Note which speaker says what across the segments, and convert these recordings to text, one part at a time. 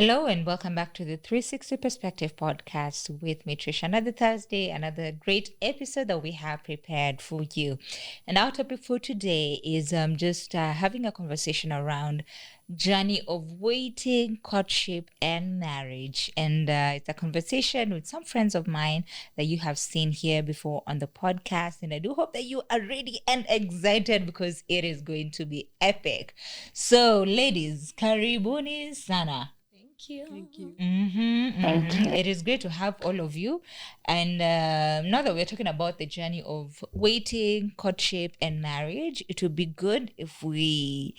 Speaker 1: Hello and welcome back to the 360 Perspective podcast with me, Trish. Another Thursday, another great episode that we have prepared for you. And our topic for today is just having a conversation around journey of waiting, courtship, and marriage. And it's a conversation with some friends of mine that you have seen here before on the podcast. And I do hope that you are ready and excited because it is going to be epic. So, ladies, karibuni sana.
Speaker 2: Thank you.
Speaker 1: Thank you. It is great to have all of you. And now that we're talking about the journey of waiting, courtship, and marriage, it would be good if we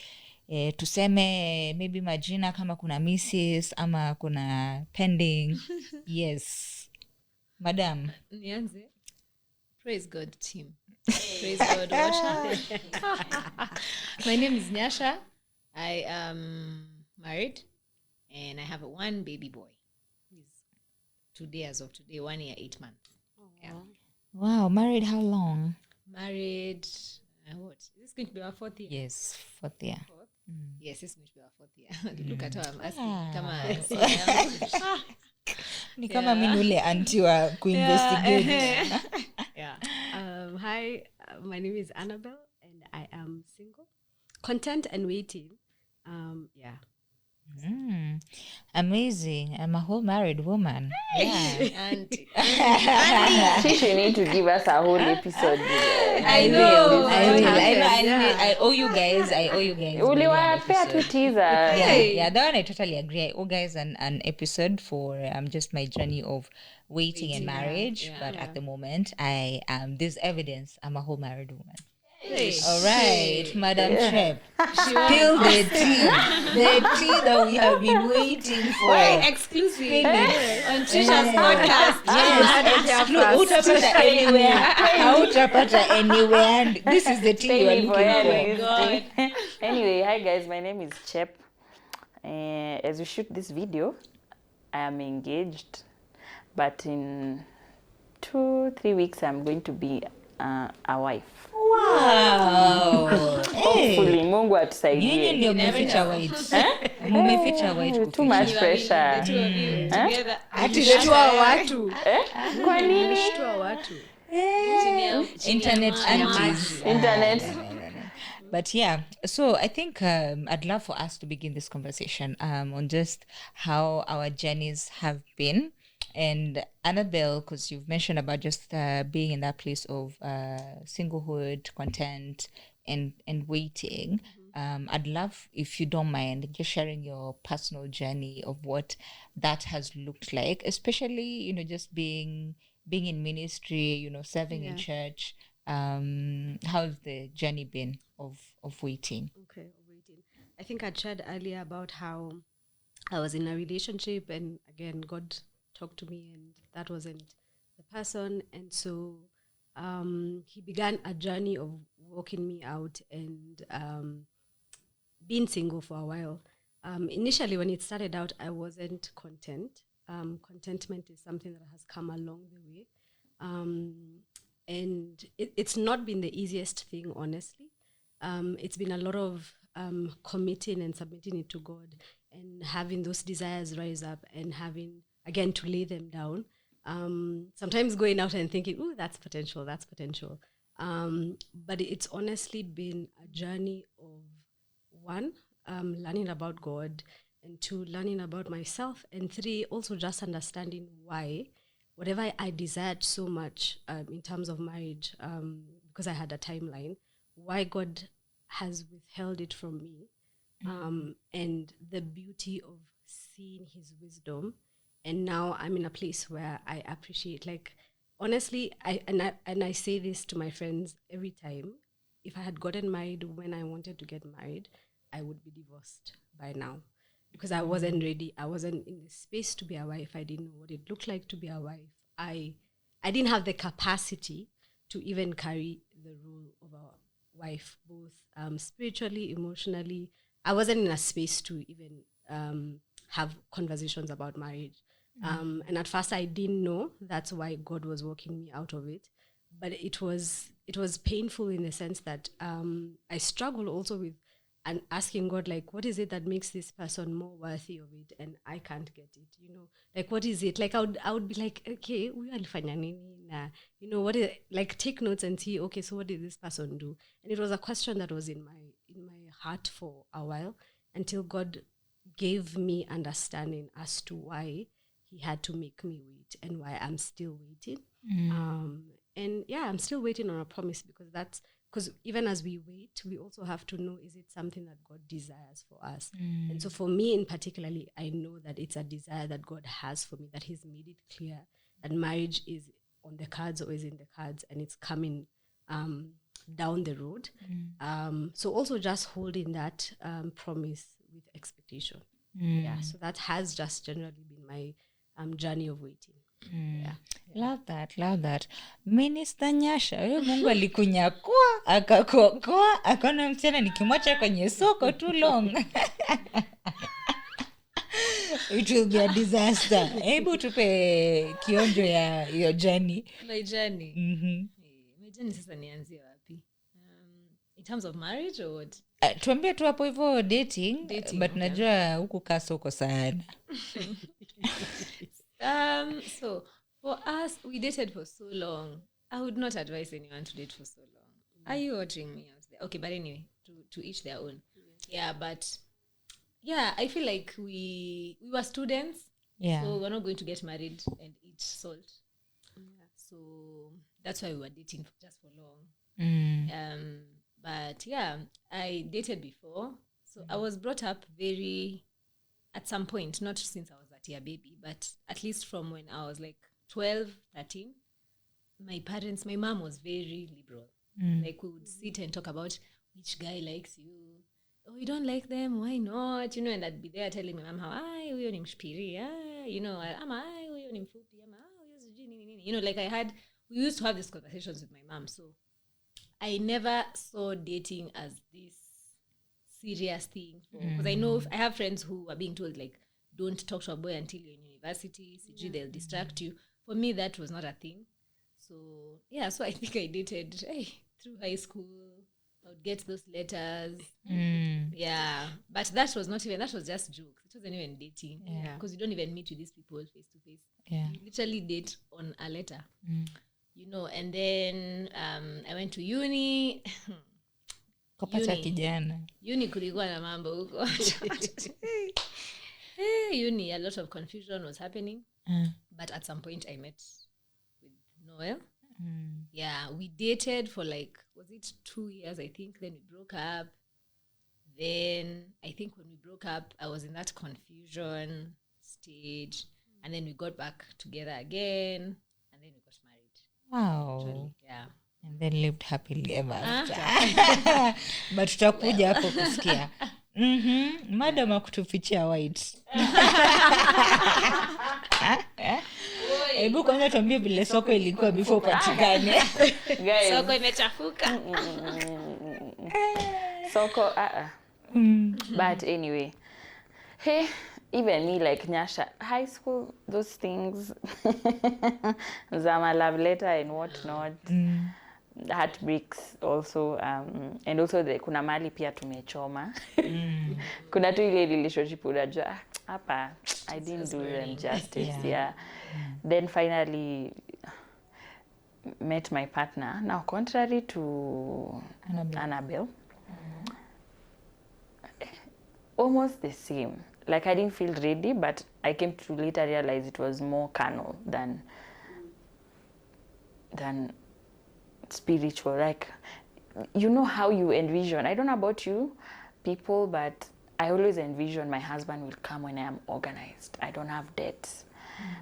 Speaker 1: tuseme maybe majina kama kuna Mrs. ama kuna pending. Yes. Madam.
Speaker 2: Nianze. Praise God, team. Praise God, Washa. My name is Nyasha. I am married. And I have one baby boy. He's as of today, 1 year, 8 months.
Speaker 1: Yeah. Wow, married how long?
Speaker 2: Married, what? Is this going to be our 4th year?
Speaker 1: Yes, 4th year.
Speaker 2: Yes, it's going to be our 4th year. Look at how I'm asking. Come on.
Speaker 1: Ni kama mimi ule auntie wa kuinvestigate.
Speaker 3: Yeah. Hi, my name is Annabel and I am single, content and waiting. Yeah.
Speaker 1: Amazing. I'm a whole married woman. Yeah.
Speaker 2: And
Speaker 4: you need to give us a whole episode.
Speaker 1: I will. I owe you guys.
Speaker 4: Uliwapea tu teaser.
Speaker 1: Yeah, that one I totally agree. I owe guys an episode for just my journey of waiting and marriage. But at the moment, I there's evidence. I'm a whole married woman.
Speaker 2: hey.
Speaker 1: All right, Madam Chep. Spill the tea. The tea that we have been waiting for.
Speaker 2: Exclusively on Trisha's podcast.
Speaker 1: Utapata anywhere. And this is the tea you are looking for.
Speaker 4: Anyway, hi guys, my name is Chep. As we shoot this video, I am engaged, but in 2-3 weeks I'm going to be a wife.
Speaker 1: Wow.
Speaker 4: Hopefully Mungu atusaidie.
Speaker 1: Nyinyi ndio mmeficha white. Mmeficha white.
Speaker 4: Too much pressure.
Speaker 3: Atishtua watu.
Speaker 4: Kwa nini?
Speaker 3: Atishtua watu.
Speaker 1: Internet aunties.
Speaker 4: Internet.
Speaker 1: But yeah, so I think I'd love for us to begin this conversation on just how our journeys have been. And Annabel, because you've mentioned about just being in that place of singlehood, content, and waiting. I'd love, if you don't mind, just sharing your personal journey of what that has looked like, especially, just being in ministry, serving in church. How's the journey been of waiting?
Speaker 3: Okay, waiting. I think I shared earlier about how I was in a relationship and again, God talked to me and that wasn't the person. And so he began a journey of walking me out and being single for a while. Initially, when it started out, I wasn't content. Contentment is something that has come along the way. And it's not been the easiest thing, honestly. It's been a lot of committing and submitting it to God and having those desires rise up and having, again, to lay them down. Sometimes going out and thinking, "Ooh, that's potential. But it's honestly been a journey of, 1, learning about God, and 2, learning about myself, and 3, also just understanding why whatever I desired so much in terms of marriage, because I had a timeline, why God has withheld it from me, and the beauty of seeing his wisdom. And now I'm in a place where I appreciate, like, honestly, I say this to my friends every time. If I had gotten married when I wanted to get married, I would be divorced by now because I wasn't ready. I wasn't in the space to be a wife. I didn't know what it looked like to be a wife. I didn't have the capacity to even carry the role of a wife, both spiritually, emotionally. I wasn't in a space to even have conversations about marriage. And at first I didn't know. That's why God was walking me out of it. But it was painful in the sense that I struggle also with and asking God, like, what is it that makes this person more worthy of it, and I can't get it, like, what is it? Like, I would be like, okay, huyu alifanya nini na, what is, like, take notes and see, okay, so what did this person do? And it was a question that was in my heart for a while, until God gave me understanding as to why he had to make me wait, and why I'm still waiting. And yeah, I'm still waiting on a promise, because even as we wait, we also have to know, is it something that God desires for us? And so for me in particularly, I know that it's a desire that God has for me, that he's made it clear that marriage is on the cards, or is in the cards, and it's coming down the road. So also just holding that promise with expectation. Yeah, so that has just generally been my journey of waiting. Yeah.
Speaker 1: Love that. Minister Nyasha, wewe Mungu alikunyakua, akakuokoa, akaona msichana nikimwacha kwenye soko too long. It will be a disaster. Hebu tupe kionjo ya your journey.
Speaker 2: My journey. My journey sasa nianzie wapi? In terms of marriage or what?
Speaker 1: Tuambie tu hapo hivyo dating, but
Speaker 2: okay.
Speaker 1: najua huku kaa soko sana.
Speaker 2: So for us, we dated for so long. I would not advise anyone to date for so long. Are you watching me out there? Okay, but anyway, to each their own. Yeah, but yeah, I feel like we were students.
Speaker 1: Yeah.
Speaker 2: So we're not going to get married and eat salt. Yeah. So that's why we were dating just for long. But yeah, I dated before. So I was brought up at some point, not since I was that year baby, but at least from when I was like 12, 13, my mom was very liberal. Like, we would sit and talk about which guy likes you. Oh, you don't like them? Why not? And I'd be there telling my mom how, huyo ni mshpiri, ama huyo ni mfupi, ama huyo sijui nini. Like we used to have these conversations with my mom. So I never saw dating as this serious thing. Because I know I have friends who are being told, like, don't talk to a boy until you're in university. They'll distract you. For me, that was not a thing. So, yeah, so I think I dated through high school. I would get those letters. Yeah. But that was just jokes. It wasn't even dating.
Speaker 1: Yeah.
Speaker 2: Because you don't even meet with these people face to face.
Speaker 1: Yeah.
Speaker 2: You literally date on a letter. And then I went to uni.
Speaker 1: Kopata kijana.
Speaker 2: Uni kulikuwa na mambo huko. Uni, a lot of confusion was happening. But at some point I met with Noel. Yeah, we dated for like, was it 2 years, I think? Then we broke up. Then I think when we broke up, I was in that confusion stage. And then we got back together again. And then we got married.
Speaker 1: Wow.
Speaker 2: Actually, yeah.
Speaker 1: And then lived happily ever after. But tutakuja hapo kusikia. Madam akutufichia white. Hebu kwanza tuambie vile soko ilikuwa before patikane.
Speaker 2: Soko imechafuka.
Speaker 4: Soko But anyway, hey, even me, like Nyasha, high school, those things, Zama love letter and whatnot, heartbreaks also, and also kuna mali pia tumechoma. Kuna tu ile relationship unajua hapa I didn't do them justice. Yeah. Then finally met my partner. Now, contrary to Annabel, almost the same. Like, I didn't feel ready, but I came to later realize it was more carnal than spiritual. Like, you know how you envision. I don't know about you people, but I always envision my husband will come when I am organized. I don't have debts.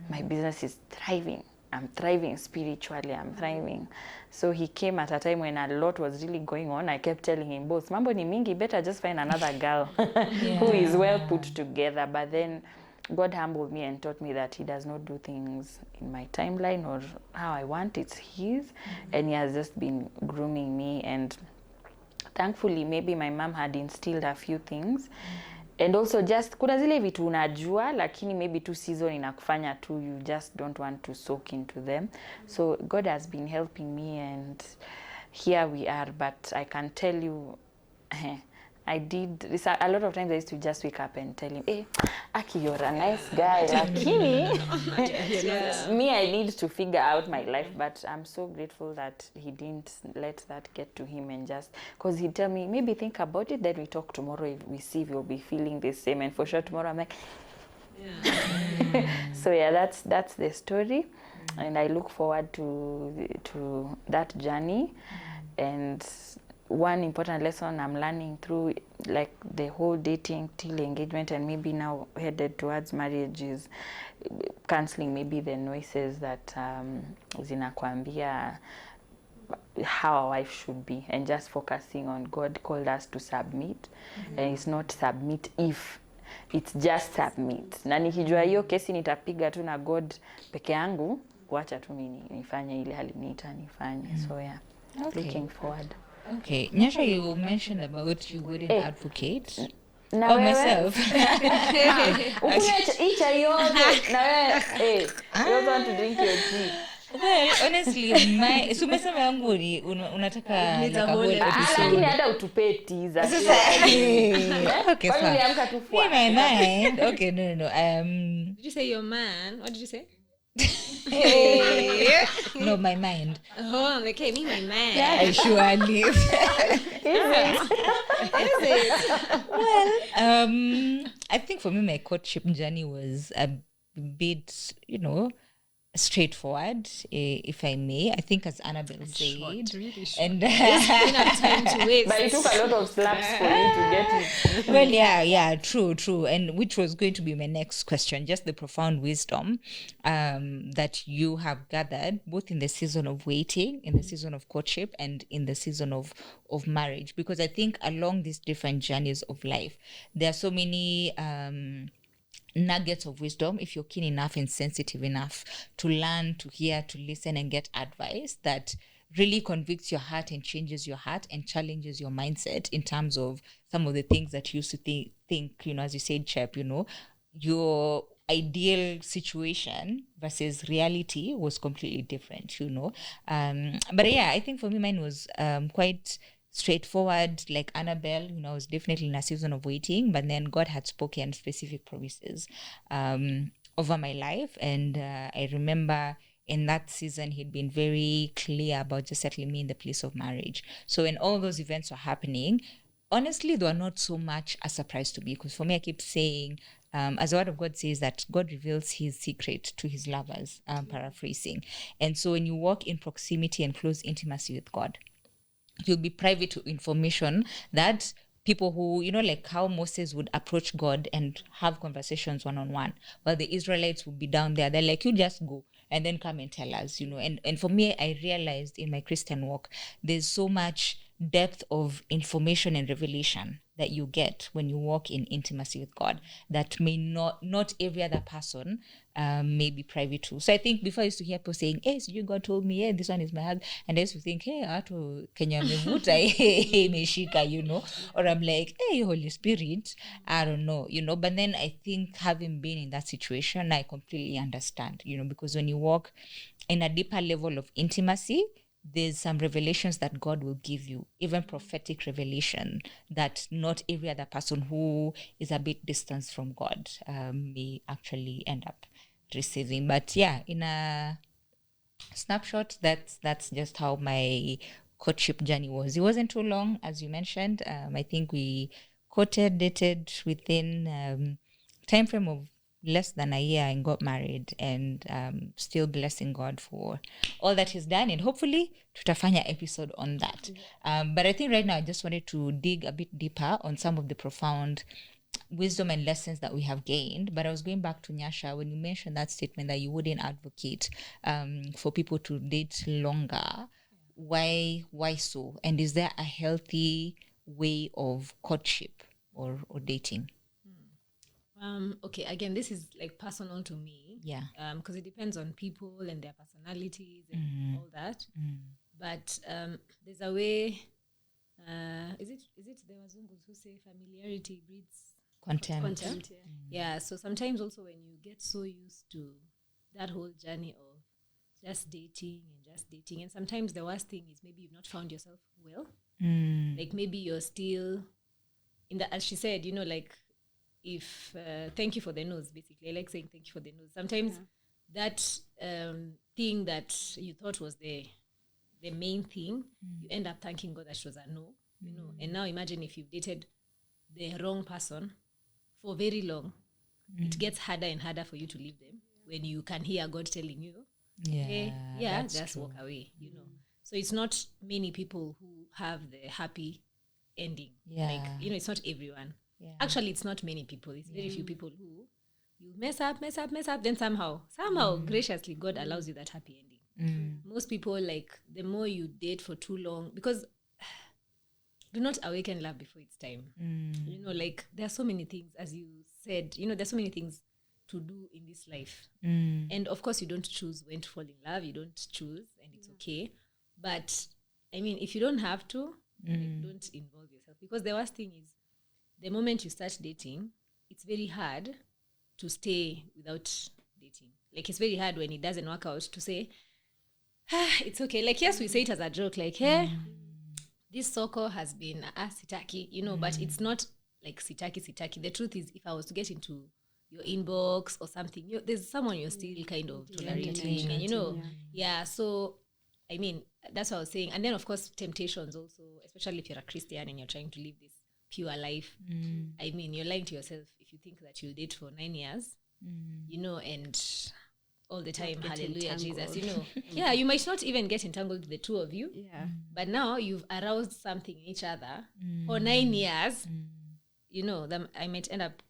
Speaker 4: My business is thriving. I'm thriving spiritually. I'm thriving. So he came at a time when a lot was really going on. I kept telling him, boss, mambo ni mingi, better just find another girl who is well put together. But then God humbled me and taught me that he does not do things in my timeline or how I want. It's his. And he has just been grooming me. And thankfully, maybe my mom had instilled a few things. And also just, kuna zile vitu unajua, lakini maybe tu season inakufanya tu, you just don't want to soak into them. So God has been helping me and here we are. But I can tell you, I did this a lot of times. I used to just wake up and tell him, "Hey, Aki, you're a nice guy." Lakini, me, I need to figure out my life. But I'm so grateful that he didn't let that get to him, and just because he'd tell me, maybe think about it, then we talk tomorrow. If we see if you'll be feeling the same, and for sure tomorrow I'm like, so yeah, that's the story, and I look forward to that journey. And one important lesson I'm learning through like the whole dating till engagement and maybe now headed towards marriage is canceling maybe the noises that zinakwambia how a wife should be, and just focusing on God called us to submit. And it's not submit if, it's just submit. Na nikijua hiyo kesi nitapiga tu na God peke yangu, kuacha tu mimi nifanye ile aliniita nifanye. So yeah, looking forward.
Speaker 1: Okay, Nyasha, you mentioned about you wouldn't advocate.
Speaker 4: Na wewe?
Speaker 1: Myself.
Speaker 4: Ukunywa chai yote. Na wewe, you don't want to drink your tea.
Speaker 1: Well, honestly, umesema yangu ni unataka like a whole
Speaker 4: Lakini
Speaker 1: episode.
Speaker 4: hata utupee tea za
Speaker 1: Sasa, okay,
Speaker 4: Kwani
Speaker 1: fine.
Speaker 4: uliamka tu fwa?
Speaker 1: In my mind, okay, no.
Speaker 2: Did you say your man? What did you say?
Speaker 1: No, my mind.
Speaker 2: Oh, I'm like, hey, me, my man.
Speaker 1: I surely. I think for me, my courtship journey was a bit, straightforward, if I may. I think, as Annabel said,
Speaker 3: really short.
Speaker 1: and
Speaker 2: Time to waste.
Speaker 4: But it took a lot of slaps for you to get it.
Speaker 1: well, yeah, true, and which was going to be my next question, just the profound wisdom that you have gathered both in the season of waiting, in the season of courtship, and in the season of marriage. Because I think along these different journeys of life, there are so many nuggets of wisdom, if you're keen enough and sensitive enough to learn, to hear, to listen, and get advice that really convicts your heart and changes your heart and challenges your mindset in terms of some of the things that you used to think, as you said, Chep, your ideal situation versus reality was completely different, But yeah, I think for me, mine was quite straightforward, like Annabel. I was definitely in a season of waiting, but then God had spoken specific promises over my life. And I remember in that season, he'd been very clear about just settling me in the place of marriage. So when all those events were happening, honestly, they were not so much a surprise to me, because for me, I keep saying, as the word of God says, that God reveals his secret to his lovers, paraphrasing. And so when you walk in proximity and close intimacy with God, you'll be privy to information that people who, like how Moses would approach God and have conversations one-on-one, while the Israelites would be down there. They're like, you just go and then come and tell us, And for me, I realized in my Christian walk, there's so much depth of information and revelation that you get when you walk in intimacy with God that may not every other person may be privy to. So I think before I used to hear people saying, hey, so God told me, hey, this one is my husband, and I used to think, hey, ato Kenya mevuta, hey, meshika, or I'm like, hey, Holy Spirit, I don't know, But then I think, having been in that situation, I completely understand, because when you walk in a deeper level of intimacy, there's some revelations that God will give you, even prophetic revelation, that not every other person who is a bit distanced from God may actually end up receiving. But yeah, in a snapshot, that's just how my courtship journey was. It wasn't too long, as you mentioned. I think we dated within time frame of less than a year and got married, and still blessing God for all that he's done, and hopefully tutafanya episode on that. But I think right now I just wanted to dig a bit deeper on some of the profound wisdom and lessons that we have gained. But I was going back to Nyasha when you mentioned that statement that you wouldn't advocate for people to date longer. Why so? And is there a healthy way of courtship or dating?
Speaker 2: Okay, again, this is like personal to me.
Speaker 1: Yeah.
Speaker 2: Because it depends on people and their personalities and all that. But there's a way. Is it the Wazungus who say familiarity breeds
Speaker 1: Contempt.
Speaker 2: Yeah. So sometimes also when you get so used to that whole journey of just dating, and sometimes the worst thing is maybe you've not found yourself well. Like maybe you're still as she said, like if thank you for the nose, basically. I like saying thank you for the nose. Sometimes that thing that you thought was the main thing, you end up thanking God that it was a no, And now imagine if you've dated the wrong person for very long, it gets harder and harder for you to leave them when you can hear God telling you, hey, just walk away, So it's not many people who have the happy ending. Like, it's not everyone. Yeah. Actually, it's not many people. It's very few people who you mess up, then somehow graciously God allows you that happy ending. Most people, like, the more you date for too long, because do not awaken love before it's time. Like, there are so many things, as you said, there's so many things to do in this life. And of course, you don't choose when to fall in love. You don't choose, and it's okay. But, I mean, if you don't have to, like, don't involve yourself. Because the worst thing is, the moment you start dating, it's very hard to stay without dating. Like, it's very hard when it doesn't work out to say, it's okay. Like, yes, we say it as a joke, like, hey, this soko has been sitaki, but it's not like sitaki. The truth is, if I was to get into your inbox or something, there's someone you're still kind of tolerating, and so, I mean, that's what I was saying. And then, of course, temptations also, especially if you're a Christian and you're trying to live this pure life. I mean, you're lying to yourself if you think that you'll date for 9 years, and all the time, hallelujah, entangled. Jesus, you might not even get entangled, the two of you. Yeah. But now you've aroused something in each other for 9 years. I might end up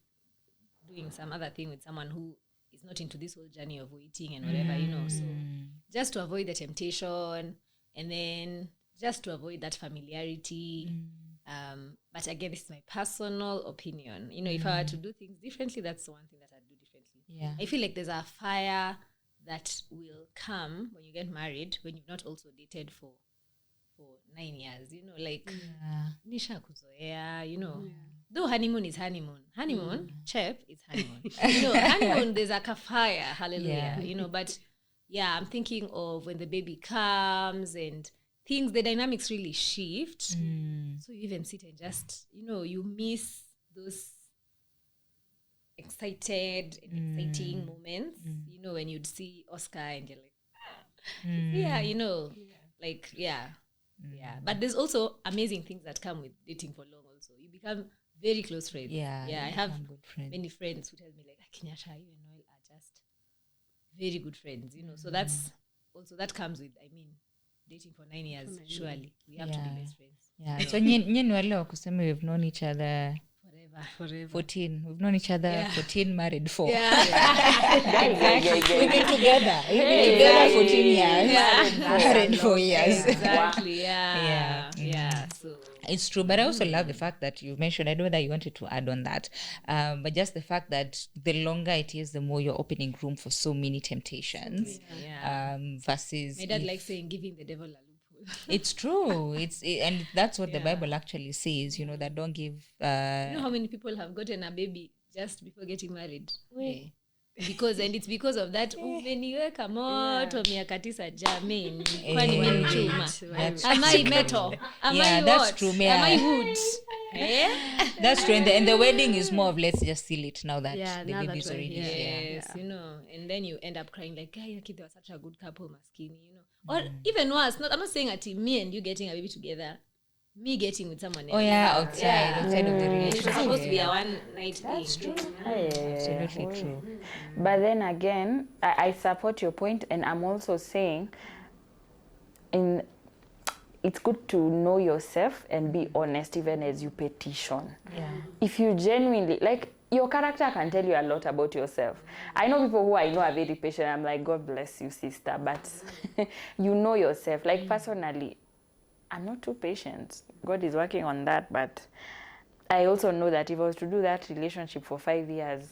Speaker 2: doing some other thing with someone who is not into this whole journey of waiting and whatever, So just to avoid the temptation, and then just to avoid that familiarity. But again, this is my personal opinion. If I were to do things differently, that's the one thing that I'd do differently. Yeah. I feel like there's a fire that will come when you get married, when you've not also dated for 9 years, nisha kuzoea, though honeymoon is honeymoon. Chep is honeymoon. Honeymoon, there's like a fire, hallelujah, but yeah, I'm thinking of when the baby comes and things, the dynamics really shift. So you even sit and just, you miss those exciting moments, when you'd see Oscar and you're like, But there's also amazing things that come with dating for long also. You become very close friends. I have many friends who tell me, like, Nyasha, you and Noel are just very good friends, So that's also, that comes with, I mean, dating for 9 years, surely we have to be best friends.
Speaker 1: Yeah. So nye wale kusema we've known each other
Speaker 2: forever.
Speaker 1: 14. We've known each other 14, married 4.
Speaker 2: Exactly.
Speaker 1: We've been together. 14 years. Married 4 years.
Speaker 2: Exactly. Yeah. So
Speaker 1: it's true, but I also love the fact that you mentioned, I know that you wanted to add on that, but just the fact that the longer it is, the more you're opening room for so many temptations. Versus,
Speaker 2: my dad likes saying, giving the devil a loophole.
Speaker 1: It's true. And that's what the Bible actually says, that don't give.
Speaker 2: How many people have gotten a baby just before getting married? It's because of that umeniweka moto miaka 9 jamani, kwani mimi chuma, am I metal, am I
Speaker 1: that's
Speaker 2: what?
Speaker 1: True,
Speaker 2: am I wood?
Speaker 1: That's true, and the wedding is more of, let's just seal it now that the baby's already
Speaker 2: here. Yes, and then you end up crying like, guy, they were such a good couple, maskini, or even worse, I'm not saying that me and you getting a baby together, me getting with someone else.
Speaker 1: Outside of the relationship.
Speaker 2: It's supposed to be a one night thing.
Speaker 4: That's true.
Speaker 1: Absolutely true.
Speaker 4: But then again, I support your point, and I'm also saying it's good to know yourself and be honest even as you petition. If you genuinely, like, your character can tell you a lot about yourself. I know people who I know are very patient. I'm like, God bless you, sister. But you know yourself. Like, personally, I'm not too patient. God is working on that, but I also know that if I was to do that relationship for 5 years,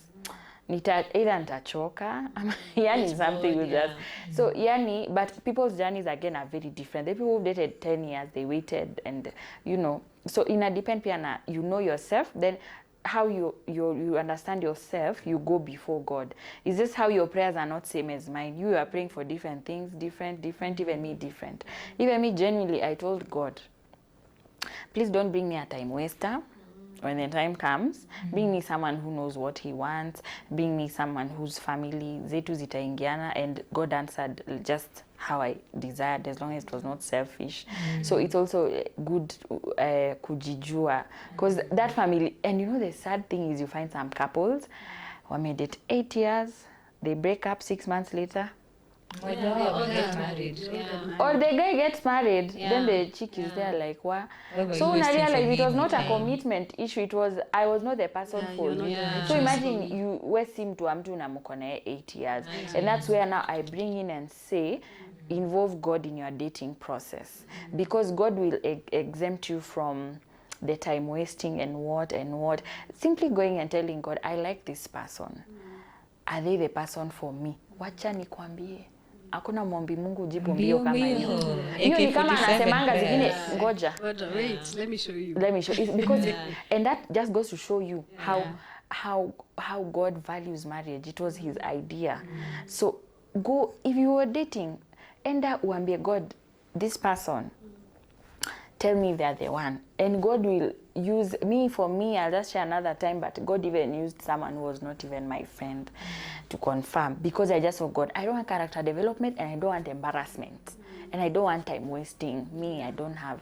Speaker 4: either nitachoka, yani something with that. So yani, but people's journeys again are very different. The people who dated 10 years, they waited, and so in a depend piana, you know yourself, then how you understand yourself, you go before God. Is this how your prayers are not same as mine? You are praying for different things, different, even me different. Even me, genuinely, I told God, please don't bring me a time waster. when the time comes, bring me someone who knows what he wants, bring me someone whose family zetu zitaingiana, and God answered just how I desired, as long as it was not selfish. So it's also good kujijua, because that family, and you know the sad thing is you find some couples wamedate 8 years, they break up 6 months later.
Speaker 1: My God, get married.
Speaker 4: Or the guy gets married, then the chick is there like, what?
Speaker 1: Why were
Speaker 4: So
Speaker 1: you
Speaker 4: when I
Speaker 1: wasting
Speaker 4: realized
Speaker 1: for
Speaker 4: it was
Speaker 1: me
Speaker 4: not
Speaker 1: my
Speaker 4: a
Speaker 1: time?
Speaker 4: commitment issue, it was, I was not the person for
Speaker 3: you're not
Speaker 4: you.
Speaker 3: the right
Speaker 4: So
Speaker 3: choice
Speaker 4: imagine
Speaker 3: for me.
Speaker 4: you waste him to amtu na mko na 8 years. And that's where now I bring in and say, involve God in your dating process. Because God will exempt you from the time wasting and what. Simply going and telling God, I like this person. Are they the person for me? Wacha nikwambie. Hakuna mwombi Mungu jibu mbio kama hiyo. Hiyo ni kama anasemanga zingine, ngoja.
Speaker 3: But wait, let me show you.
Speaker 4: Let me show you, because and that just goes to show you how God values marriage. It was his idea. So go, if you were dating, enda uambie God, this person, tell me if they're the one, and God will use me. For me, I'll just share another time, but God even used someone who was not even my friend to confirm, because I just saw God, I don't want character development, and I don't want embarrassment, and I don't want time wasting. Me, I don't have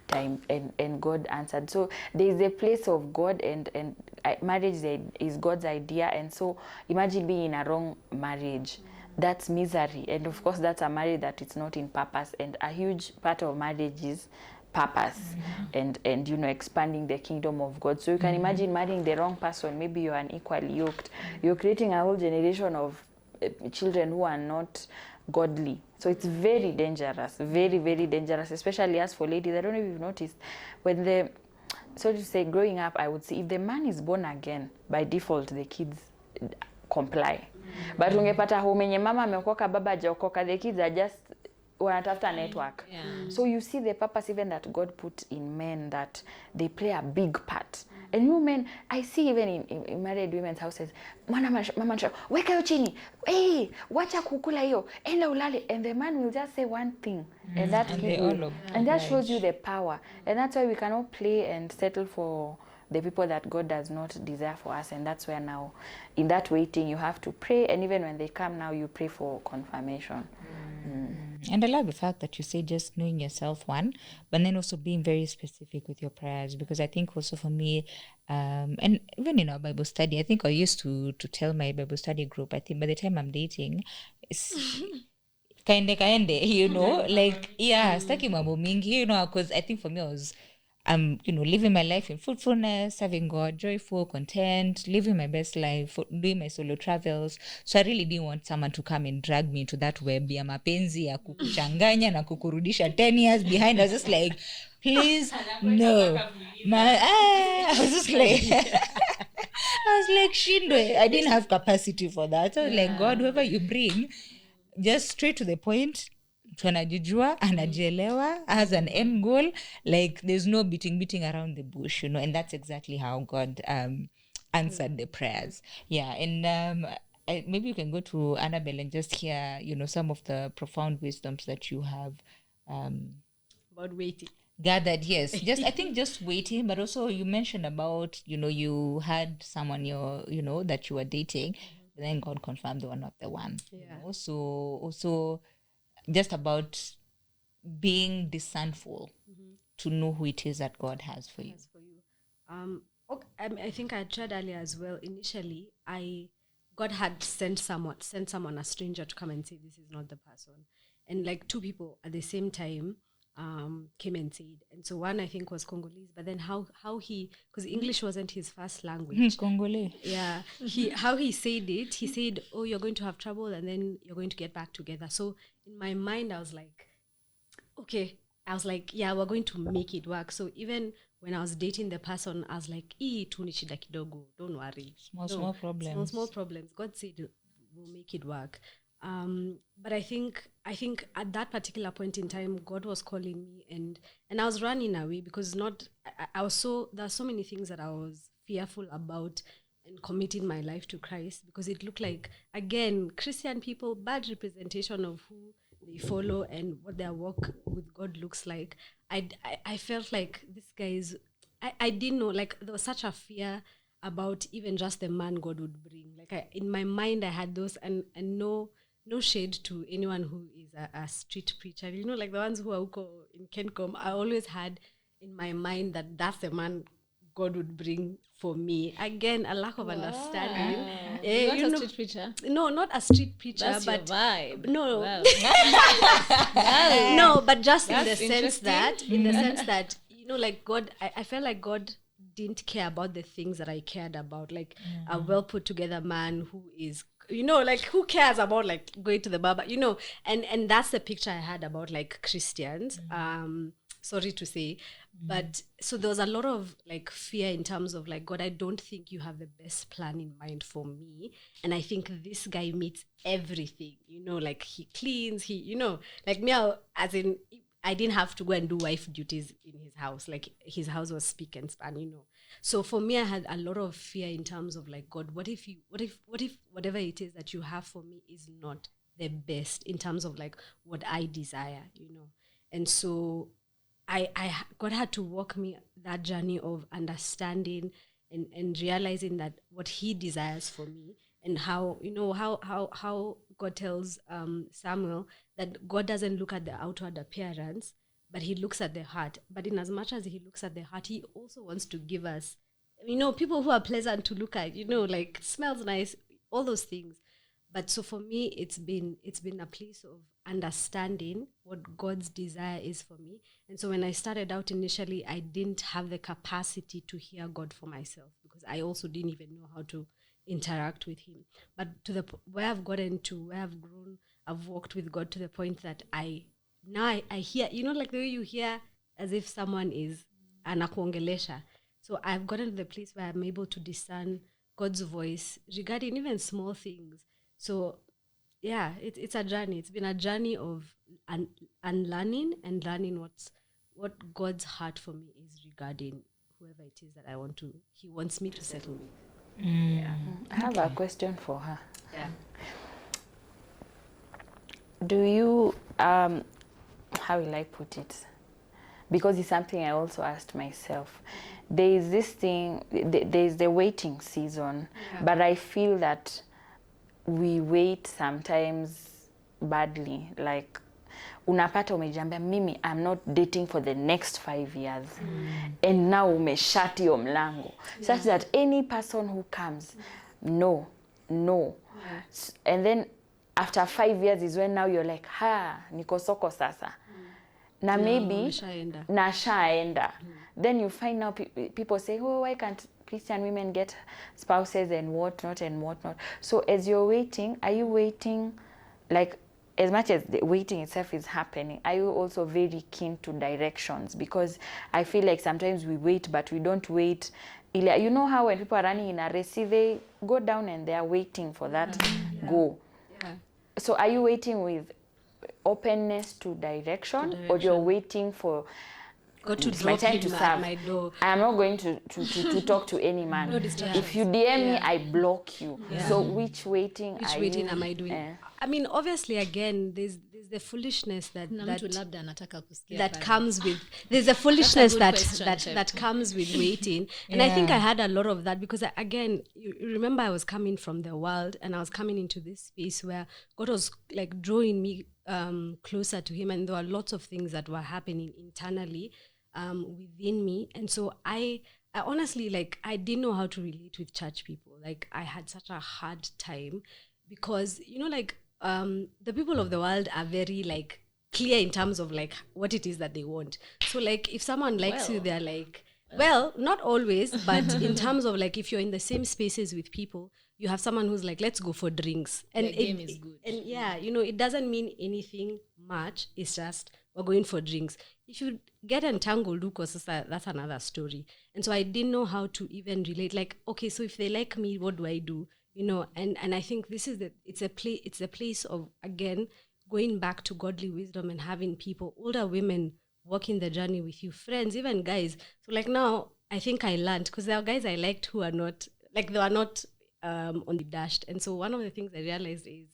Speaker 4: time, and God answered. So there is a place of God, and marriage is God's idea. And so imagine being in a wrong marriage. That's misery, and of course that's a marriage that it's not in purpose, and a huge part of marriage is purpose, and you know, expanding the kingdom of God. So you can imagine marrying the wrong person. Maybe you're unequally yoked, you're creating a whole generation of children who are not godly. So it's very dangerous, very, very dangerous, especially as for ladies. I don't know if you've noticed, when the, so to say, growing up, I would say if the man is born again, by default the kids comply. But ungepata home yenye mama ameokoka, baba hajaokoka, the kids are just wanatafuta network. So you see the purpose even that God put in men, that they play a big part. And you men, I see even in married women's houses, mama weka hiyo chini, hey, wacha kukula hiyo, enda ulale, and the man will just say one thing, and that and that shows you the power. And that's why we cannot play and settle for the people that God does not desire for us. And that's where now, in that waiting, you have to pray, and even when they come now, you pray for confirmation.
Speaker 1: And I love the fact that you say just knowing yourself, one, but then also being very specific with your prayers, because I think also for me, and even in our Bible study, I think I used to tell my Bible study group, I think by the time I'm dating, it's kaende, you know, like, yeah, staki mambo mingi, you know, because I think for me I was, you know, living my life in fruitfulness, serving God, joyful, content, living my best life, doing my solo travels. So I really didn't want someone to come and drag me into that web ya mapenzi ya kukuchanganya na kukurudisha 10 years behind. I was just like, please, no. I was just like, I was like, shindwe. I didn't have capacity for that. So I was like, God, whoever you bring, just straight to the point. Anajijua, anajielewa, has an end goal. Like, there's no beating around the bush, you know. And that's exactly how God answered the prayers. Yeah. And maybe you can go to Annabel and just hear, you know, some of the profound wisdoms that you have
Speaker 3: About waiting.
Speaker 1: gathered. Yes, just I think just waiting, but also you mentioned about, you know, you had someone you know, that you were dating, but then God confirmed they were not the one. You know? So also just about being discernful to know who it is that God has for you.
Speaker 3: Okay, I think I tried earlier as well. Initially, God had sent someone, a stranger, to come and say this is not the person, and like two people at the same time came and said. And so one, I think, was Congolese, but then how he, because English wasn't his first language.
Speaker 1: Congolese.
Speaker 3: Yeah, how he said it. He said, "Oh, you're going to have trouble, and then you're going to get back together." So in my mind, I was like, okay. I was like, yeah, we're going to make it work. So even when I was dating the person, I was like, tu ni shida kidogo, don't worry.
Speaker 1: Small problems.
Speaker 3: Small problems. God said we'll make it work. But I think at that particular point in time, God was calling me, and I was running away, because I was there are so many things that I was fearful about and committing my life to Christ, because it looked like, again, Christian people, bad representation of who they follow and what their walk with God looks like. I felt like this guy is, I didn't know, like there was such a fear about even just the man God would bring. Like in my mind, I had those, and no shade to anyone who is a street preacher. You know, like the ones who are in Kencom, I always had in my mind that that's the man God would bring for me. Again, a lack of understanding.
Speaker 2: You want a street preacher?
Speaker 3: No, not a street preacher,
Speaker 2: That's
Speaker 3: but
Speaker 2: your vibe.
Speaker 3: no,
Speaker 2: Wow.
Speaker 3: no, but just in the
Speaker 2: That's
Speaker 3: sense that, you know, like God, I felt like God didn't care about the things that I cared about, like a well put together man who is, you know, like who cares about like going to the barber, you know, and that's the picture I had about like Christians. Sorry to say, but so there was a lot of like fear in terms of like, God, I don't think you have the best plan in mind for me, and I think this guy meets everything, you know, like he cleans, he, you know, like me, as in I didn't have to go and do wife duties in his house, like his house was speak and span, you know. So for me, I had a lot of fear in terms of like, God, what if whatever it is that you have for me is not the best in terms of like what I desire, you know. And so God had to walk me that journey of understanding and realizing that what he desires for me, and how, you know, how God tells Samuel that God doesn't look at the outward appearance, but he looks at the heart. But in as much as he looks at the heart, he also wants to give us, you know, people who are pleasant to look at, you know, like smells nice, all those things. But so for me, it's been a place of understanding what God's desire is for me. And so when I started out initially, I didn't have the capacity to hear God for myself, because I also didn't even know how to interact with him. But to the where I've gotten to, where I've grown, I've walked with God to the point that I hear, you know, like the way you hear as if someone is anakuongelesha. So I've gotten to the place where I'm able to discern God's voice regarding even small things. So yeah, it's a journey. It's been a journey of unlearning and learning what God's heart for me is regarding whoever it is that he wants me to settle with. Yeah.
Speaker 4: I have a question for her.
Speaker 3: Yeah.
Speaker 4: Do you, how will I put it? Because it's something I also asked myself. There is this thing, there is the waiting season, but I feel that we wait sometimes badly. Like, unapata umejambia mimi, I'm not dating for the next 5 years. And now umeshati yo mlango. Such that any person who comes, no. And then after 5 years is when now you're like, niko soko sasa. Na maybe, nashaenda. Then you find now people say, oh, why can't Christian women get spouses and whatnot and whatnot. So as you're waiting, are you waiting, like, as much as the waiting itself is happening, are you also very keen to directions? Because I feel like sometimes we wait, but we don't wait. You know how when people are running in a race, they go down and they are waiting for that go. Yeah. So are you waiting with openness to direction, or you're waiting for
Speaker 3: God to drop him at my door?
Speaker 4: I am not going to talk to any man. If you DM me, I block you. So which waiting
Speaker 3: am I doing? I mean, obviously, again, there's the foolishness that comes with, there's a foolishness that comes with waiting. And I think I had a lot of that, because again, you remember I was coming from the world, and I was coming into this space where God was like drawing me closer to him, and there were lots of things that were happening internally within me. And so I honestly, like, I didn't know how to relate with church people. Like, I had such a hard time, because, you know, like, the people of the world are very like clear in terms of like what it is that they want. So like, if someone likes you, they're like, well, not always, but in terms of like, if you're in the same spaces with people, you have someone who's like, let's go for drinks, and the game is good. And yeah, you know, it doesn't mean anything much. It's just, we're going for drinks. If you get entangled, that's another story. And so I didn't know how to even relate. Like, okay, so if they like me, what do I do? You know, and I think this is it's a place of, again, going back to godly wisdom and having people, older women, walking the journey with you, friends, even guys. So like now, I think I learned, because there are guys I liked who are not, like, they are not on the dashed. And so one of the things I realized is,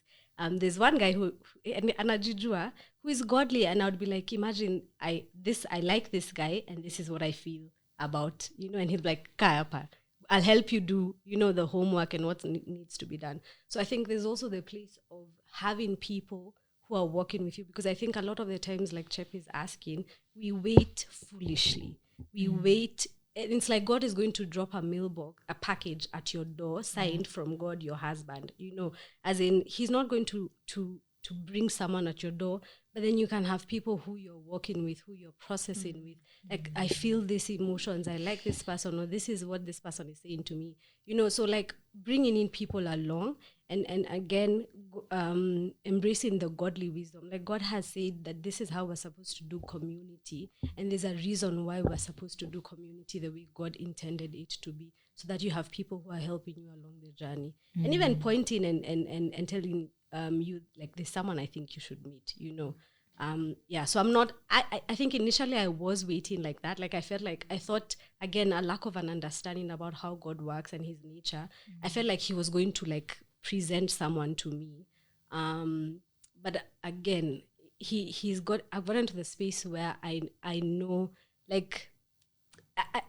Speaker 3: there's one guy who anajijua, who is godly, and I would be like, imagine I like this guy, and this is what I feel about, and he'll be like, Kaya pa, I'll help you do, the homework and what needs to be done. So I think there's also the place of having people who are working with you, because I think a lot of the times, like Chep is asking, we wait foolishly. We wait. And it's like God is going to drop a package at your door, signed from God, your husband, as in he's not going to bring someone at your door, but then you can have people who you're working with, who you're processing with. Like, I feel these emotions, I like this person, or this is what this person is saying to me. So like bringing in people along and again, embracing the godly wisdom. Like God has said that this is how we're supposed to do community. And there's a reason why we're supposed to do community the way God intended it to be, so that you have people who are helping you along the journey. And even pointing and telling you, like, there's someone I think you should meet, so I'm not, I think initially I was waiting like that. Like I thought, again, a lack of an understanding about how God works and his nature. I felt like he was going to like present someone to me. But again, I've gotten to the space where I know, like,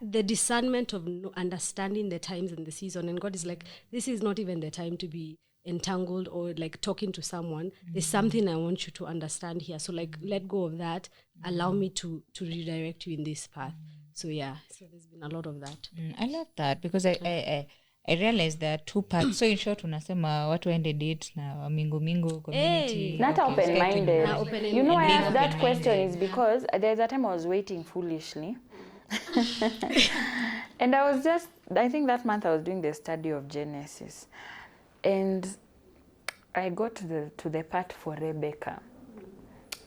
Speaker 3: the discernment of understanding the times and the season. And God is like, this is not even the time to be entangled or like talking to someone. There's something I want you to understand here. So like, let go of that. Allow me to redirect you in this path. So there's been a lot of that.
Speaker 1: I love that, because I realized there are two parts. So in short, unasema watu waende date na mingu community.
Speaker 4: Not open-minded.
Speaker 3: Open-minded.
Speaker 4: I asked that
Speaker 1: open-minded.
Speaker 4: question is because there's a time I was waiting foolishly. And I think that month I was doing the study of Genesis. And I got to the part for Rebecca.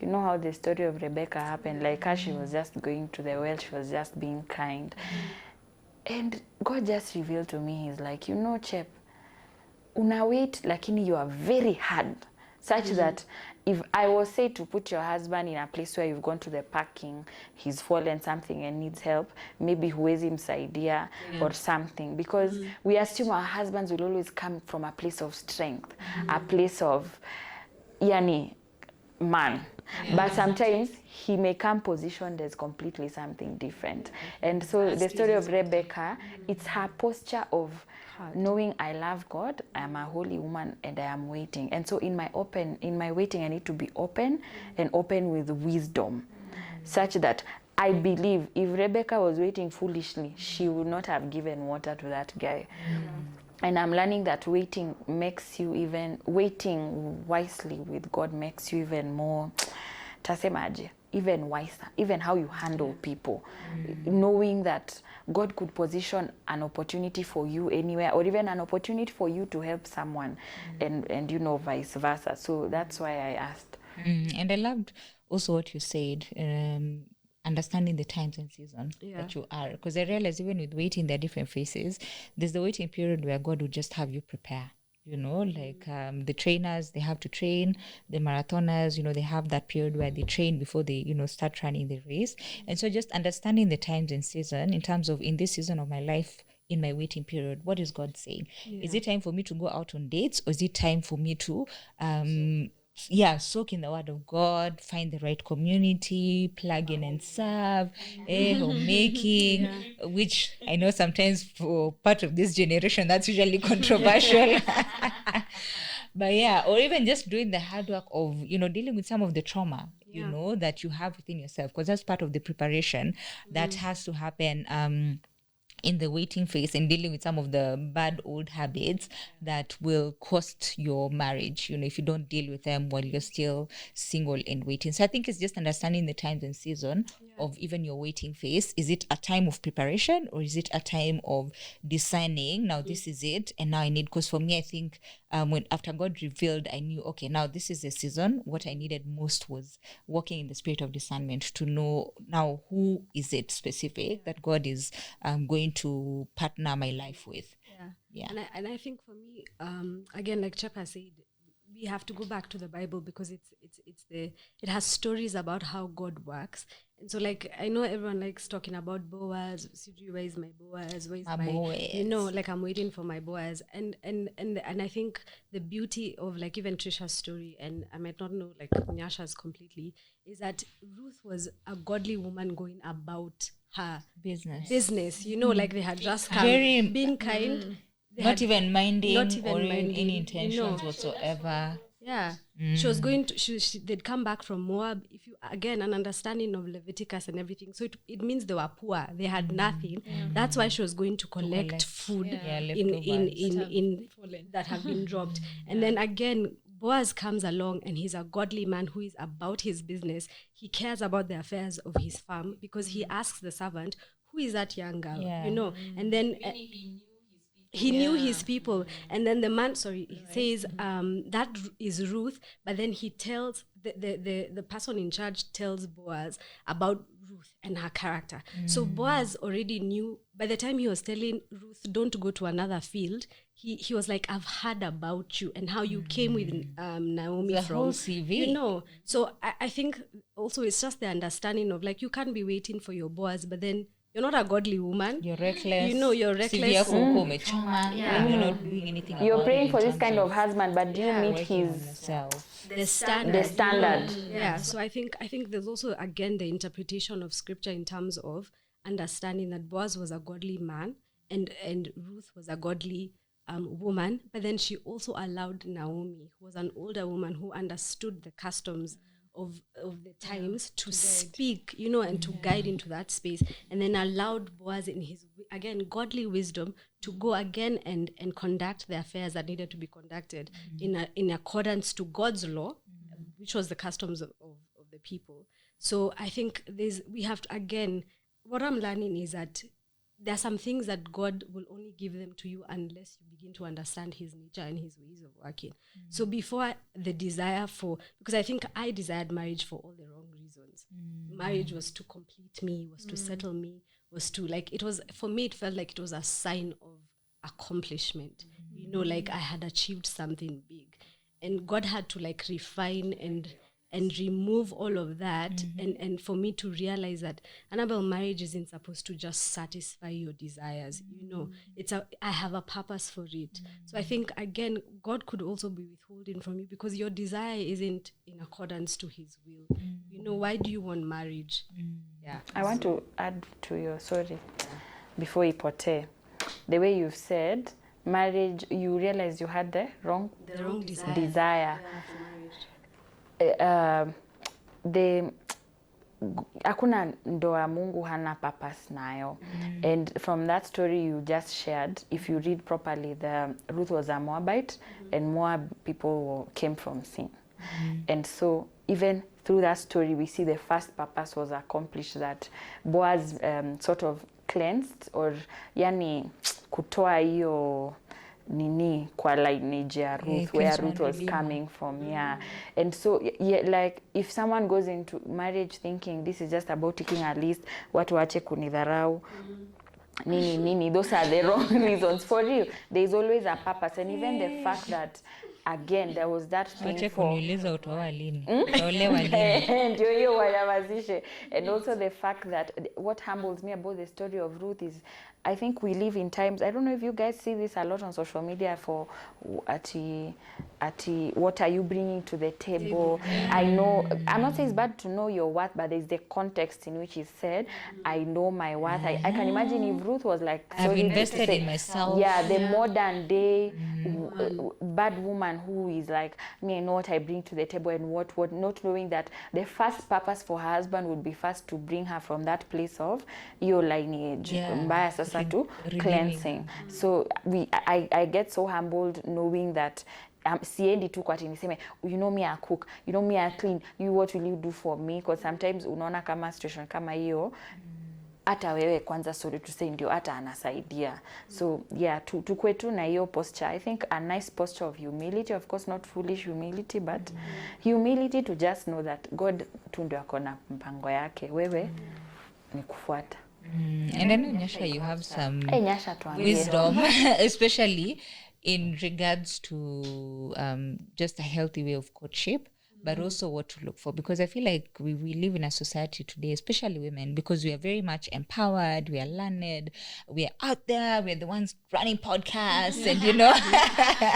Speaker 4: You know how the story of Rebecca happened? Like her, she was just going to the well, she was just being kind. And God just revealed to me, he's like, Chep, una wait, lakini you are very hard. Such that if I was said to put your husband in a place where you've gone to the parking, he's fallen something and needs help, maybe huwezi msaidia or something. Because we assume our husbands will always come from a place of strength, a place of, man. But sometimes he may come positioned as completely something different. And so the story of Rebecca, it's her posture of knowing I love God, I am a holy woman, and I am waiting. And so in my waiting, I need to be open and open with wisdom, such that I believe if Rebecca was waiting foolishly, she would not have given water to that guy. And I'm learning that waiting wisely with God makes you even more, tasemaje, even wiser, even how you handle people. Knowing that God could position an opportunity for you anywhere, or even an opportunity for you to help someone, and vice versa. So that's why I asked.
Speaker 1: And I loved also what you said, understanding the times and season that you are. Because I realized even with waiting, there are different phases. There's the waiting period where God will just have you prepare. Like the trainers, they have to train. The marathoners, they have that period where they train before they, start running the race. And so just understanding the times and season in terms of, in this season of my life, in my waiting period, what is God saying? Is it time for me to go out on dates, or is it time for me to soak in the word of God, find the right community, plug in and serve, homemaking, which I know sometimes for part of this generation that's usually controversial. But or even just doing the hard work of dealing with some of the trauma that you have within yourself, because that's part of the preparation that has to happen in the waiting phase, and dealing with some of the bad old habits that will cost your marriage, if you don't deal with them while you're still single and waiting. So I think it's just understanding the times and season of even your waiting phase. Is it a time of preparation, or is it a time of discerning, now this is it, and now I need, because for me, I think when after God revealed, I knew, okay, now this is the season. What I needed most was walking in the spirit of discernment to know now who is it specific that God is going to partner my life with.
Speaker 3: And I think for me, again, like Chep has said, we have to go back to the Bible, because it has stories about how God works. And so, like, I know everyone likes talking about Boaz. Where is my Boaz? Where is my Boaz? Like, I'm waiting for my Boaz. And I think the beauty of, like, even Trisha's story, and I might not know, like, Nyasha's completely, is that Ruth was a godly woman going about her
Speaker 1: business.
Speaker 3: you know, like they had just come,
Speaker 1: Very-
Speaker 3: being kind, they
Speaker 1: Not
Speaker 3: had-
Speaker 1: even minding
Speaker 3: not even
Speaker 1: or
Speaker 3: minding,
Speaker 1: any
Speaker 3: you
Speaker 1: intentions
Speaker 3: know.
Speaker 1: whatsoever.
Speaker 3: Yeah, she was going to. They'd come back from Moab. If you again an understanding of Leviticus and everything, so it means they were poor. They had nothing. That's why she was going to collect food in that have been dropped. And then again, Boaz comes along and he's a godly man who is about his business. He cares about the affairs of his farm because he asks the servant, "Who is that young girl?"
Speaker 1: Yeah.
Speaker 3: You know, and then. He knew his people, and then the man he says that is Ruth, but then he tells the person in charge tells Boaz about Ruth and her character. So Boaz already knew. By the time he was telling Ruth, don't go to another field, he was like, I've heard about you and how you came with Naomi
Speaker 1: The
Speaker 3: from
Speaker 1: whole CV.
Speaker 3: you know. So I think also it's just the understanding of like, you can't be waiting for your Boaz, but then you're not a godly woman.
Speaker 1: You're reckless.
Speaker 3: You know, you're
Speaker 1: CV
Speaker 3: reckless.
Speaker 1: yako huko umechoma, and you're not doing anything
Speaker 4: You're
Speaker 1: about
Speaker 4: praying
Speaker 1: it
Speaker 4: for
Speaker 1: in
Speaker 4: this
Speaker 1: terms
Speaker 4: kind of husband, but do you meet
Speaker 1: working on
Speaker 4: his
Speaker 1: yourself.
Speaker 3: The standard.
Speaker 4: the standard?
Speaker 3: Yeah. So I think there's also again the interpretation of scripture in terms of understanding that Boaz was a godly man and Ruth was a godly woman, but then she also allowed Naomi, who was an older woman who understood the customs of the times, to speak, you know, and to guide into that space, and then allowed Boaz in his again godly wisdom to go again and conduct the affairs that needed to be conducted in accordance to God's law, which was the customs of the people. So I think we have to, again, what I'm learning is that there are some things that God will only give them to you unless you begin to understand his nature and his ways of working. So before the desire because I think I desired marriage for all the wrong reasons. Marriage was to complete me, was to settle me, was to for me, it felt like it was a sign of accomplishment. You know, like I had achieved something big. And God had to like refine and remove all of that, and for me to realize that Annabel, marriage isn't supposed to just satisfy your desires. You know, I have a purpose for it. So I think again, God could also be withholding from you because your desire isn't in accordance to his will. You know, why do you want marriage? Yeah.
Speaker 4: I want to add to your before ipotee, the way you've said marriage, you realize you had the wrong desire. Hakuna ndoa Mungu hana purpose nayo. And from that story you just shared, if you read properly, Ruth was a Moabite, and Moab people came from sin. And so even through that story we see the first purpose was accomplished, that Boaz sort of cleansed, or yani kutoa hiyo nini kwa lineage ya Ruth, where Ruth was coming from. And so like if someone goes into marriage thinking this is just about taking a list, watu wache kunidharau, nini, those are the wrong reasons. For real, there is always a purpose. And even the fact that again there was that thing for and also the fact that what humbles me about the story of Ruth is I think we live in times, I don't know if you guys see this a lot on social media, for what are you bringing to the table? I know, I'm not saying it's bad to know your worth, but there's the context in which it's said, I know my worth. I can imagine if Ruth was like,
Speaker 1: I've invested in myself.
Speaker 4: Yeah, the modern day bad woman who is like, me, I know what I bring to the table and what, not knowing that the first purpose for her husband would be first to bring her from that place of your lineage, mbaya sasa to cleansing. So I get so humbled knowing that siendi tu kwa niseme, you know me I cook, you know me I clean, you what will you do for me? Because sometimes unaona kama situation kama hiyo hata wewe kwanza, sorry to say, ndio hata anasaidia. So yeah, tukue tu na hiyo posture. I think a nice posture of humility, of course not foolish humility, but humility to just know that God tu ndio akona mpango yake, wewe ni kufuata.
Speaker 1: And then Nyasha, you have some
Speaker 4: Nyasha,
Speaker 1: wisdom, especially in regards to just a healthy way of courtship. but also what to look for. Because I feel like we live in a society today, especially women, because we are very much empowered, we are learned, we are out there, we're the ones running podcasts, and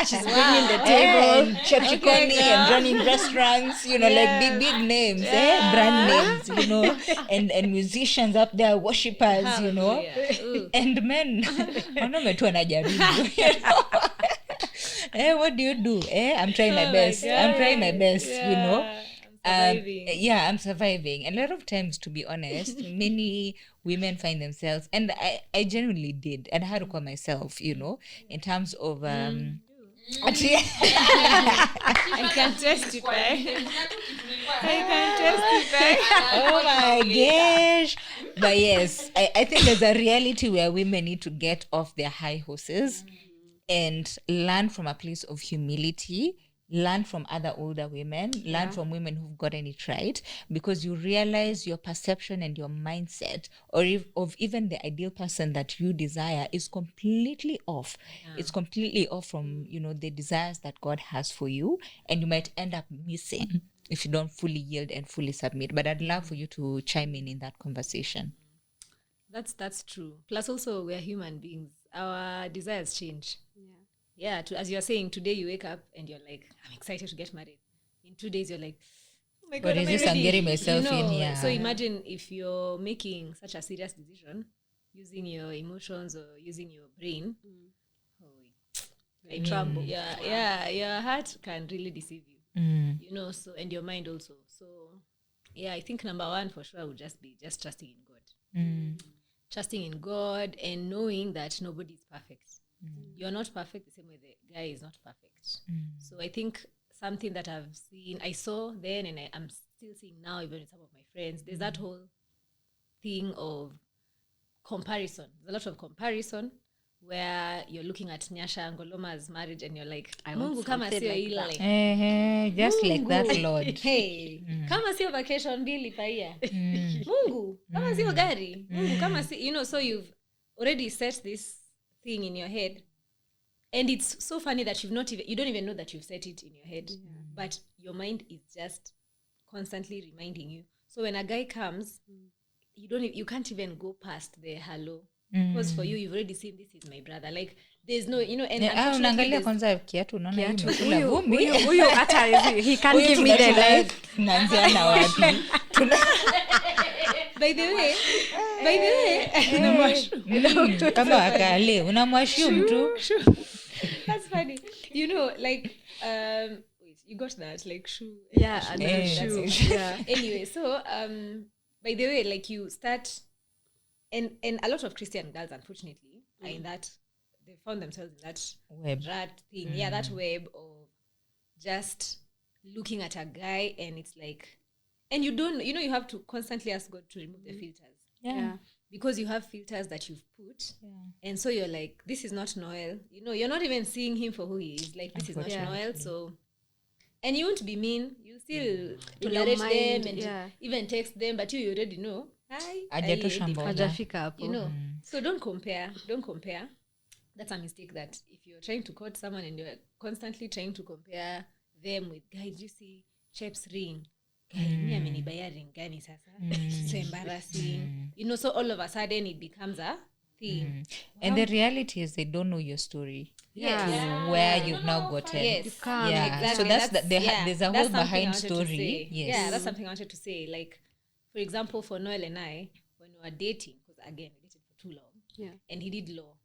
Speaker 1: she's bringing the table, and Chep and running restaurants, like big names, brand names, and musicians up there, worshippers, and men, wanaume tu wanajaribu, what do you do? I'm trying my best. I'm trying my best, I'm surviving. A lot of times, to be honest, many women find themselves, and I genuinely did, and I had to call myself, in terms of
Speaker 2: I can testify.
Speaker 1: Oh my gosh. But yes, I think there's a reality where women need to get off their high horses and learn from a place of humility, learn from other older women, learn from women who've gotten it right, because you realize your perception and your mindset of even the ideal person that you desire is completely off. It's completely off from, the desires that God has for you, and you might end up missing if you don't fully yield and fully submit. But I'd love for you to chime in that conversation.
Speaker 2: That's true. Plus also, we're human beings. Our desires change. As you're saying, today you wake up and you're like, I'm excited to get married. In 2 days you're like, oh my God,
Speaker 1: what is this? I'm getting myself in here.
Speaker 2: So imagine if you're making such a serious decision using your emotions or using your brain.
Speaker 3: Trouble.
Speaker 2: Your heart can really deceive you. So, and your mind also. So I think number one for sure would just be trusting in God. Trusting in God and knowing that nobody is perfect. You're not perfect the same way the guy is not perfect. So I think something that I saw then, and I'm still seeing now, even with some of my friends, there's that whole thing of comparison. There's a lot of comparison where you're looking at Nyasha and Ngoloma's marriage and you're like, Mungu kama sio ile.
Speaker 1: Just like that, Lord.
Speaker 2: Hey, kama sio vacation mbili pa year. Mungu kama sio gari. Mungu kama si, so you've already set this thing in your head, and it's so funny that you don't even know that you've set it in your head, but your mind is just constantly reminding you. So when a guy comes, you can't even go past the hello, because for you've already seen this is my brother. Like there's no, and
Speaker 1: unaangalia kwanza kiatu, unaona imekula vumbi.
Speaker 3: Huyu hata he can't give me the life.
Speaker 1: Naanzia na wapi?
Speaker 2: By the way,
Speaker 1: kama wakale unamwashumu tu.
Speaker 2: That's funny. Like wait, you got that, like shoe.
Speaker 3: Shoe.
Speaker 2: Anyway, so by the way, like you start, and a lot of Christian girls, unfortunately, are in that, they found themselves in that
Speaker 1: web
Speaker 2: rat thing. That web of just looking at a guy, and it's like, and you don't, you have to constantly ask God to remove the filters. Because you have filters that you've put, and so you're like, this is not Noel. You're not even seeing him for who he is. Like, this is not Noel. So, and you won't be mean. You still tolerate them and even text them, but you already know. Hi. So don't compare. That's a mistake. That if you're trying to court someone and you're constantly trying to compare them with, guys, you see Chep's ring. Me amenibaya ring gani sasa? So embarrassing. So all of a sudden it becomes a thing.
Speaker 1: And the reality is they don't know your story. Where you've now gotten.
Speaker 2: Yes.
Speaker 1: Exactly. So there's a whole behind story.
Speaker 2: Yes. That's something I wanted to say. Like, for example, for Noel and I, when we were dating, because again, we dated for too long, and he did law.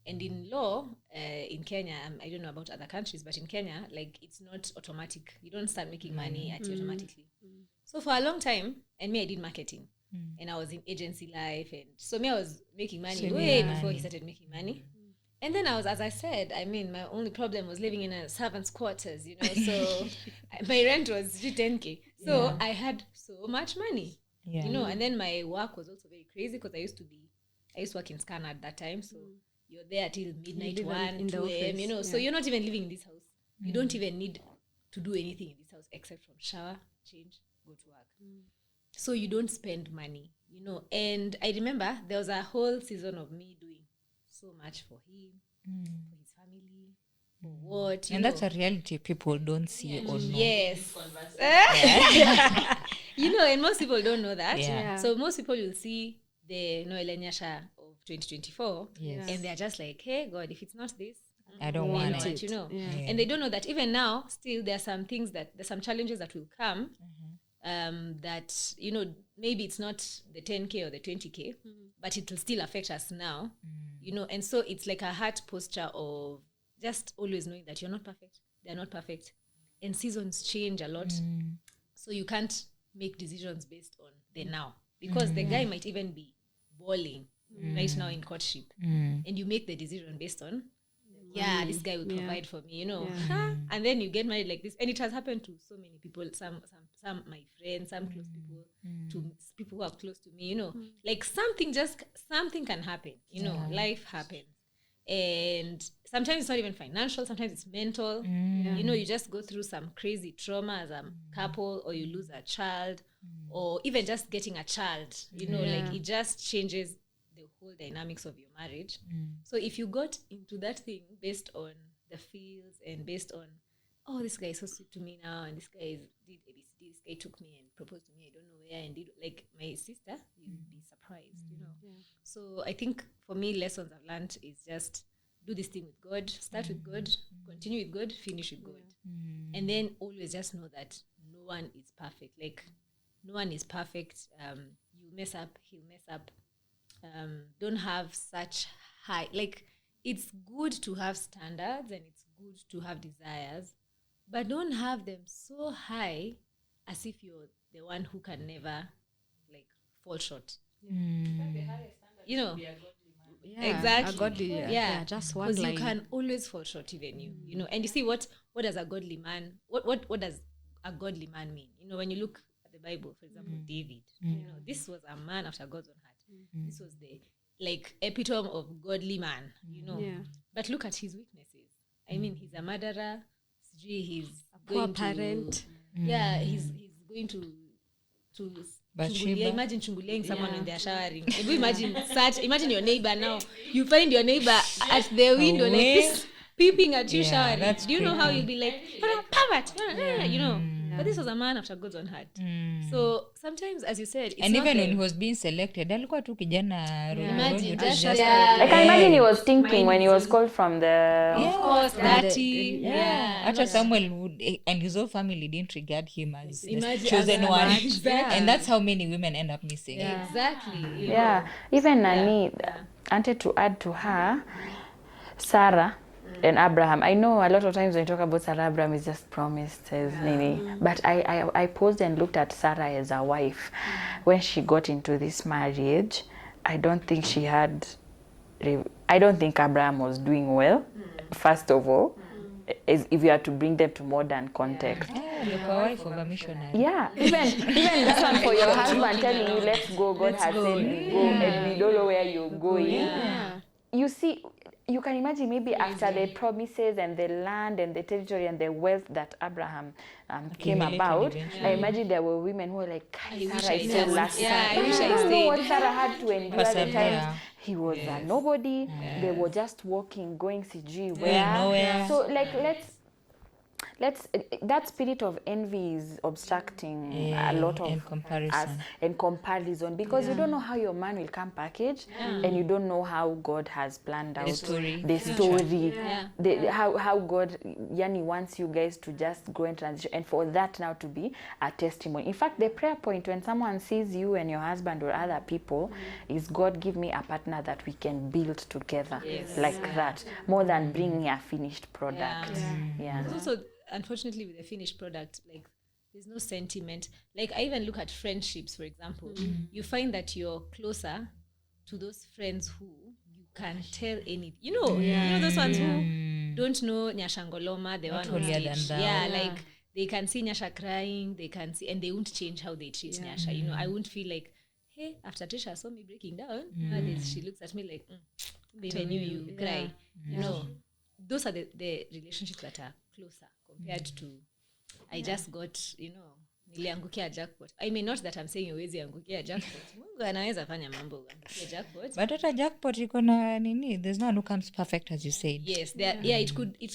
Speaker 2: And in law, in Kenya, I don't know about other countries, but in Kenya, like, it's not automatic. You don't start making money automatically. So for a long time, and me, I did marketing. And I was in agency life. And so me, I was making money before he started making money. And then as I said, my only problem was living in a servant's quarters, so my rent was 10K. So I had so much money, and then my work was also very crazy because I used to work in Scanner at that time. So you're there till midnight, 1, 2 a.m., so you're not even living in this house. You don't even need to do anything in this house except from shower, change, go to work. So you don't spend money, and I remember there was a whole season of me doing so much for him, for his family, for what,
Speaker 1: And that's a reality people don't see or know.
Speaker 2: yes. And most people don't know that.
Speaker 1: Yeah.
Speaker 2: So most people will see the Nyasha of 2024
Speaker 1: Yes.
Speaker 2: and they're just like, hey God, if it's not this,
Speaker 1: I don't want
Speaker 2: want
Speaker 1: it.
Speaker 2: it.
Speaker 3: Yeah.
Speaker 2: And they don't know that even now still there's some challenges that will come that maybe it's not the 10K or the 20K, but it will still affect us now. And so it's like a heart posture of just always knowing that you're not perfect, they're not perfect, and seasons change a lot. So you can't make decisions based on the now, because the guy might even be balling right now in courtship, and you make the decision based on this guy will provide for me, and then you get married like this. And it has happened to so many people, some my friends, some close people, to people who are close to me, like something can happen, life happens. And sometimes it's not even financial, sometimes it's mental. You just go through some crazy trauma as a couple, or you lose a child, or even just getting a child, like it just changes the whole dynamics of your marriage. So if you got into that thing based on the feels and based on, oh, this guy is so sweet to me now, and this guy did ABCD, this guy took me and proposed to me, I don't know where, and did like my sister, you'd be surprised, So I think for me, lessons I've learned is just do this thing with God, start with God, continue with God, finish with God. And then always just know that no one is perfect. Like, no one is perfect. You mess up, he'll mess up. Don't have such high, like, it's good to have standards and it's good to have desires, but don't have them so high as if you're the one who can never like fall short. Exactly.
Speaker 3: A godly, just one
Speaker 2: because you
Speaker 3: line.
Speaker 2: can always fall short, even you. And you see what does a godly man, what does a godly man mean? When you look at the Bible, for example, David, this was a man after God's own heart. This was the like epitome of godly man, But look at his weaknesses. I mean, he's a murderer. He's
Speaker 3: A poor
Speaker 2: going
Speaker 3: parent.
Speaker 2: he's going to
Speaker 1: Bathsheba.
Speaker 2: imagine chunguliaing someone when they're showering. If you imagine your neighbor now. You find your neighbor at the window like this, peeping at you showering.
Speaker 1: that's
Speaker 2: Do you know how
Speaker 1: creepy.
Speaker 2: you'll be like, you're a pervert, But this was a man after God's own heart. So sometimes, as you said, it's
Speaker 1: And
Speaker 2: not
Speaker 1: even
Speaker 2: the,
Speaker 1: when he was being selected, alikuwa tu kijana
Speaker 2: imagine
Speaker 1: rojo,
Speaker 2: just
Speaker 4: I can imagine he was thinking when he was called from the...
Speaker 2: of course, dirty.
Speaker 1: Actually, Samuel would, and his whole family didn't regard him as the
Speaker 2: Imagine
Speaker 1: chosen
Speaker 2: as a
Speaker 1: one.
Speaker 2: man. Exactly.
Speaker 1: And that's how many women end up missing.
Speaker 2: Exactly.
Speaker 4: Yeah, even Nani wanted to add to her, Sarah and Abraham. I know a lot of times when you talk about Sarah, Abraham is just promised as Nini. But I paused and looked at Sarah as a wife. When she got into this marriage, I don't think Abraham was doing well, first of all, if you are to bring them to modern context.
Speaker 1: You're a wife of a missionary.
Speaker 4: Yeah, even this one for your husband telling you, let's go, God has said we go, and we don't know where you're going. You see, you can imagine maybe after the promises and the land and the territory and the wealth that Abraham came
Speaker 1: Accumulated
Speaker 4: about,
Speaker 1: eventually.
Speaker 4: I imagine there were women who were like, Sarah is so
Speaker 2: stayed.
Speaker 4: lucky.
Speaker 2: Yeah, I wish I
Speaker 4: You know
Speaker 2: stayed.
Speaker 4: what Sarah had to endure at the
Speaker 1: Persevere.
Speaker 4: time. He was a nobody. They were just walking, going CG
Speaker 1: nowhere.
Speaker 4: So like, let's that spirit of envy is obstructing a lot of
Speaker 1: and comparison.
Speaker 4: us, and comparison, because you don't know how your man will come packaged, and you don't know how God has planned out the story, how God yani wants you guys to just go and transition, and for that now to be a testimony. In fact, the prayer point when someone sees you and your husband or other people is, God, give me a partner that we can build together like that, more than bringing a finished product.
Speaker 2: Also, unfortunately, with the finished product, like, there's no sentiment. Like, I even look at friendships, for example. You find that you're closer to those friends who you can tell anything. You know those ones who don't know Nyasha Ngoloma, the one on stage. Like, they can see Nyasha crying, they can see, and they won't change how they treat Nyasha. I won't feel like, hey, after Trisha saw me breaking down, nowadays she looks at me like, baby, I knew you cry. Those are the relationships that are closer compared to, I just got, niliangukia jackpot. I mean, not that I'm saying huwezi angukia jackpot. Mungu anaweza fanya mambo angukia jackpot.
Speaker 1: But hata jackpot iko na nini, there's no one who comes perfect, as you said.
Speaker 2: Yes,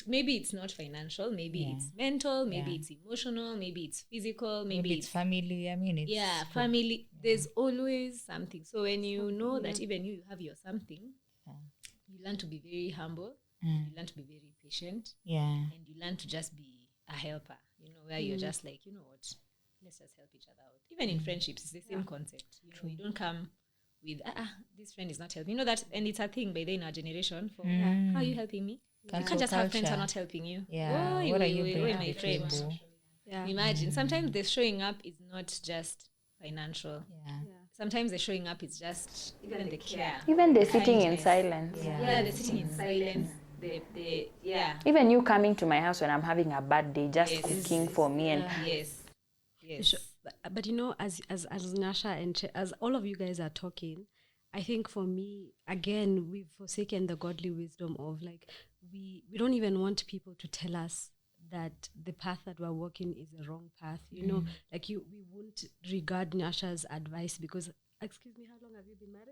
Speaker 2: maybe it's not financial, maybe it's mental, maybe it's emotional, maybe it's physical, maybe
Speaker 1: it's family. I mean, it's
Speaker 2: family. There's always something. So when you know that even you have your something, you learn to be very humble, you learn to be very patient, and you learn to just be a helper, where you're just like, you know what, let's just help each other out. Even in friendships, it's the same concept. You don't come with, this friend is not helping. That, and it's a thing by then in our generation for, how are you helping me? You can't just have friends who are not helping you.
Speaker 1: Yeah. What are you bringing
Speaker 2: my friend? Yeah. Imagine, sometimes the showing up is not just financial. Sometimes the showing up is just even the care.
Speaker 4: Even the sitting in silence.
Speaker 2: The sitting in silence.
Speaker 4: Even you coming to my house when I'm having a bad day, just cooking for me and
Speaker 2: yes.
Speaker 3: But as Nyasha and as all of you guys are talking, I think for me, again, we've forsaken the godly wisdom of like we don't even want people to tell us that the path that we're walking is a wrong path. Like we won't regard Nyasha's advice because, excuse me, how long have you been married?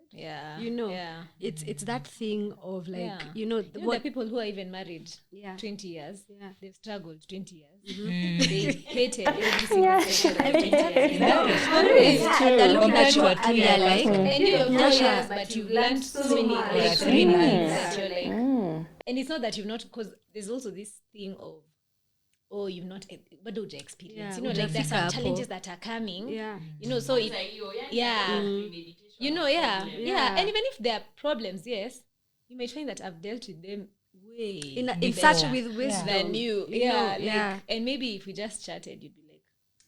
Speaker 3: It's that thing of like,
Speaker 2: the people who are even married 20 years, they've struggled 20 years. They hated every single second of 20 years.
Speaker 3: They're looking at you and they're like,
Speaker 2: and you're 4 years, but you've learned so many like 3 months that you're like, and it's not that you've not, because there's also this thing of, you've not, what do you experience? Like there's some challenges that are coming. So it, and even if there are problems, yes, you might find that I've dealt with them way
Speaker 3: in such with wisdom
Speaker 2: than you. And maybe if we just chatted, you'd be like,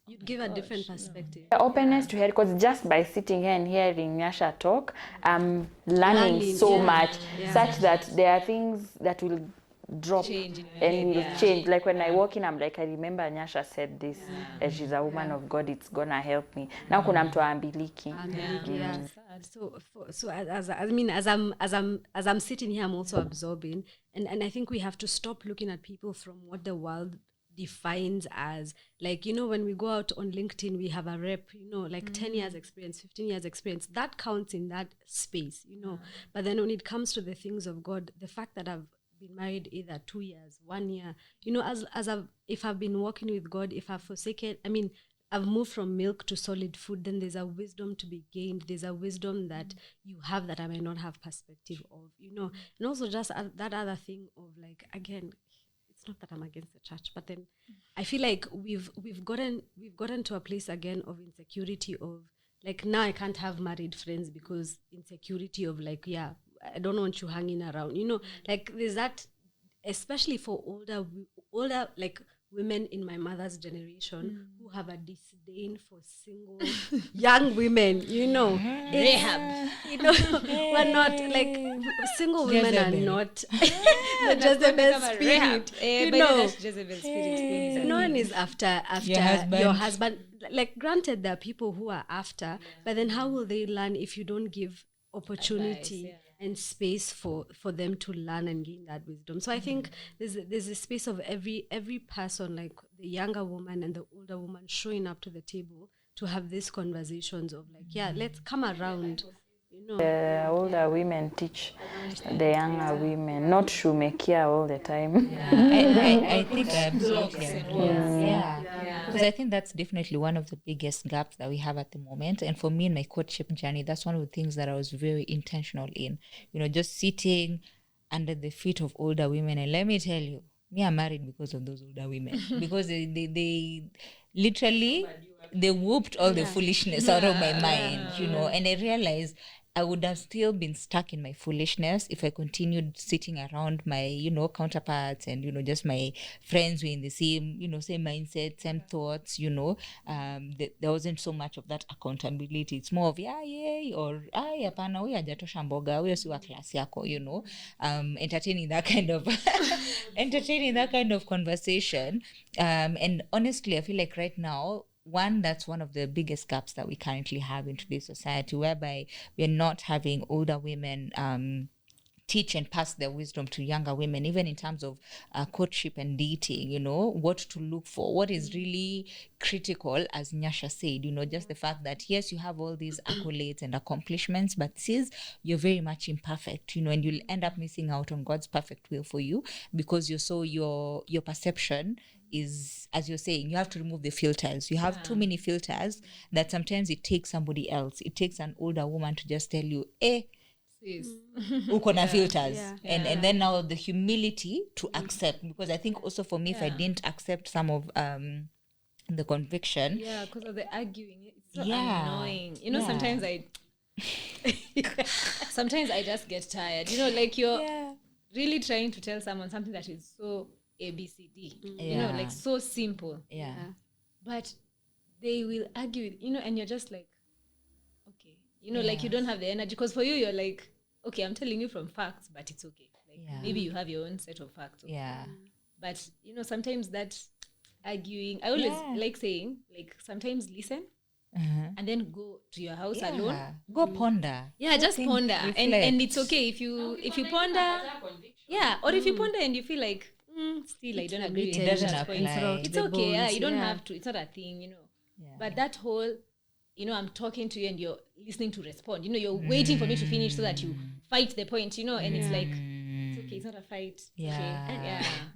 Speaker 3: you'd give a different perspective.
Speaker 4: The openness to hear, because just by sitting here and hearing Nyasha talk, I'm learning so much, such that there are things that will drop
Speaker 2: change
Speaker 4: and will change. Like when I walk in, I'm like, I remember Nyasha said this, and she's a woman of God, it's gonna help me. Now kuna mtu ambiliki.
Speaker 3: So as I'm sitting here, I'm also absorbing, and I think we have to stop looking at people from what the world defines as, like, when we go out on LinkedIn, we have a rep, like 10 years experience, 15 years experience, that counts in that space, but then when it comes to the things of God, the fact that I've been married either 2 years, 1 year, if I've been walking with God, if I've forsaken, I've moved from milk to solid food, then there's a wisdom to be gained. There's a wisdom that you have that I may not have perspective of, and also just that other thing of like, again, it's not that I'm against the church, but then I feel like we've gotten to a place again of insecurity of like, now I can't have married friends because insecurity of like, I don't want you hanging around, like there's that, especially for older like women in my mother's generation who have a disdain for single young women,
Speaker 2: Rehab.
Speaker 3: We're not like single women are not the Jezebel spirit.
Speaker 2: Jezebel spirit.
Speaker 3: No one is after your husband. Like, granted, there are people who are after, but then how will they learn if you don't give opportunity and space for them to learn and gain that wisdom? So I think there's a space of every person, like the younger woman and the older woman, showing up to the table to have these conversations of like, let's come around.
Speaker 4: The older women teach the younger women, not shumekia all the time.
Speaker 1: I think absolutely because I think that's definitely one of the biggest gaps that we have at the moment. And for me in my courtship journey, that's one of the things that I was very intentional in, just sitting under the feet of older women. And let me tell you, me, I'm married because of those older women, because they literally, they whooped all the foolishness out of my mind, and I realized I would have still been stuck in my foolishness if I continued sitting around my, counterparts and, just my friends who are in the same, same mindset, same thoughts, there wasn't so much of that accountability. It's more of, or, hapana, huyu hajatosha mboga, huyo si wa class yako, entertaining that kind of conversation. And honestly, I feel like right now, that's one of the biggest gaps that we currently have in today's society, whereby we're not having older women teach and pass their wisdom to younger women, even in terms of courtship and dating, what to look for, what is really critical, as Nyasha said, just the fact that, yes, you have all these accolades and accomplishments, but sis, you're very much imperfect, and you'll end up missing out on God's perfect will for you because your perception is, as you're saying, you have to remove the filters. You have too many filters that sometimes it takes somebody else. It takes an older woman to just tell you, uko na filters. And then now the humility to accept, because I think also for me, if I didn't accept some of the conviction,
Speaker 2: because of the arguing, it's so annoying. Sometimes I just get tired, like you're really trying to tell someone something that is so ABCD, like so simple, but they will argue, and you're just like, okay, like you don't have the energy, because for you, you're like, okay, I'm telling you from facts, but it's okay, like maybe you have your own set of facts, but sometimes that arguing, I always like saying, like, sometimes listen and then go to your house alone,
Speaker 1: go ponder,
Speaker 2: just ponder, and it's okay if you ponder, or if you ponder and you feel like still I don't agree with
Speaker 1: it, doesn't apply,
Speaker 2: it's okay, you don't have to, it's not a thing, but that whole I'm talking to you and you're listening to respond, you're waiting for me to finish so that you fight the point, and it's like, it's okay, it's not a fight.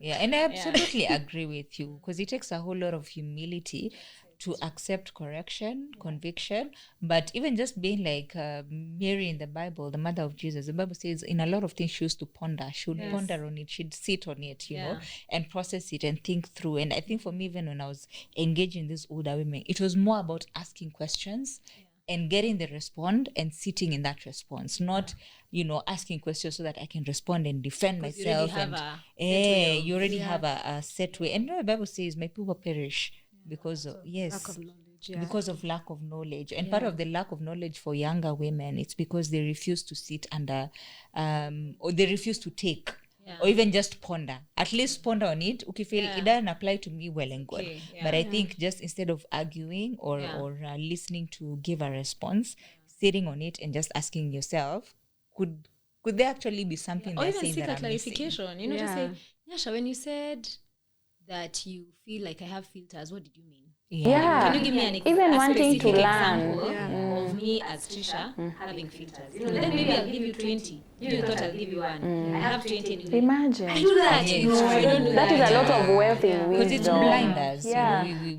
Speaker 1: And I absolutely agree with you, because it takes a whole lot of humility to accept correction, conviction, but even just being like Mary in the Bible, the mother of Jesus, the Bible says in a lot of things she used to ponder. She would ponder on it, she'd sit on it, you know, and process it and think through. And I think for me, even when I was engaging these older women, it was more about asking questions and getting the response and sitting in that response, not, asking questions so that I can respond and defend myself. You already have a set way. And the Bible says, my people perish because of lack of knowledge, because of lack of knowledge. And part of the lack of knowledge for younger women, it's because they refuse to sit under or they refuse to take or even just ponder. At least ponder on it. Okay, feel it doesn't apply to me, well and good. But I think just instead of arguing or listening to give a response, sitting on it and just asking yourself, could there actually be something
Speaker 2: or
Speaker 1: they're
Speaker 2: even
Speaker 1: saying
Speaker 2: seek
Speaker 1: that
Speaker 2: a
Speaker 1: I'm
Speaker 2: clarification,
Speaker 1: missing?
Speaker 2: Just say, Nyasha, when you said that you feel like I have filters, what did you mean? Can you give me
Speaker 4: even wanting to
Speaker 2: learn of me as Trisha having filters? Then maybe I'll give you 20. You thought I'll give you one. I have 20 anyway.
Speaker 4: Imagine.
Speaker 2: I do that. I don't do that.
Speaker 4: That is a lot of wealth in wisdom.
Speaker 1: Because it's blinders.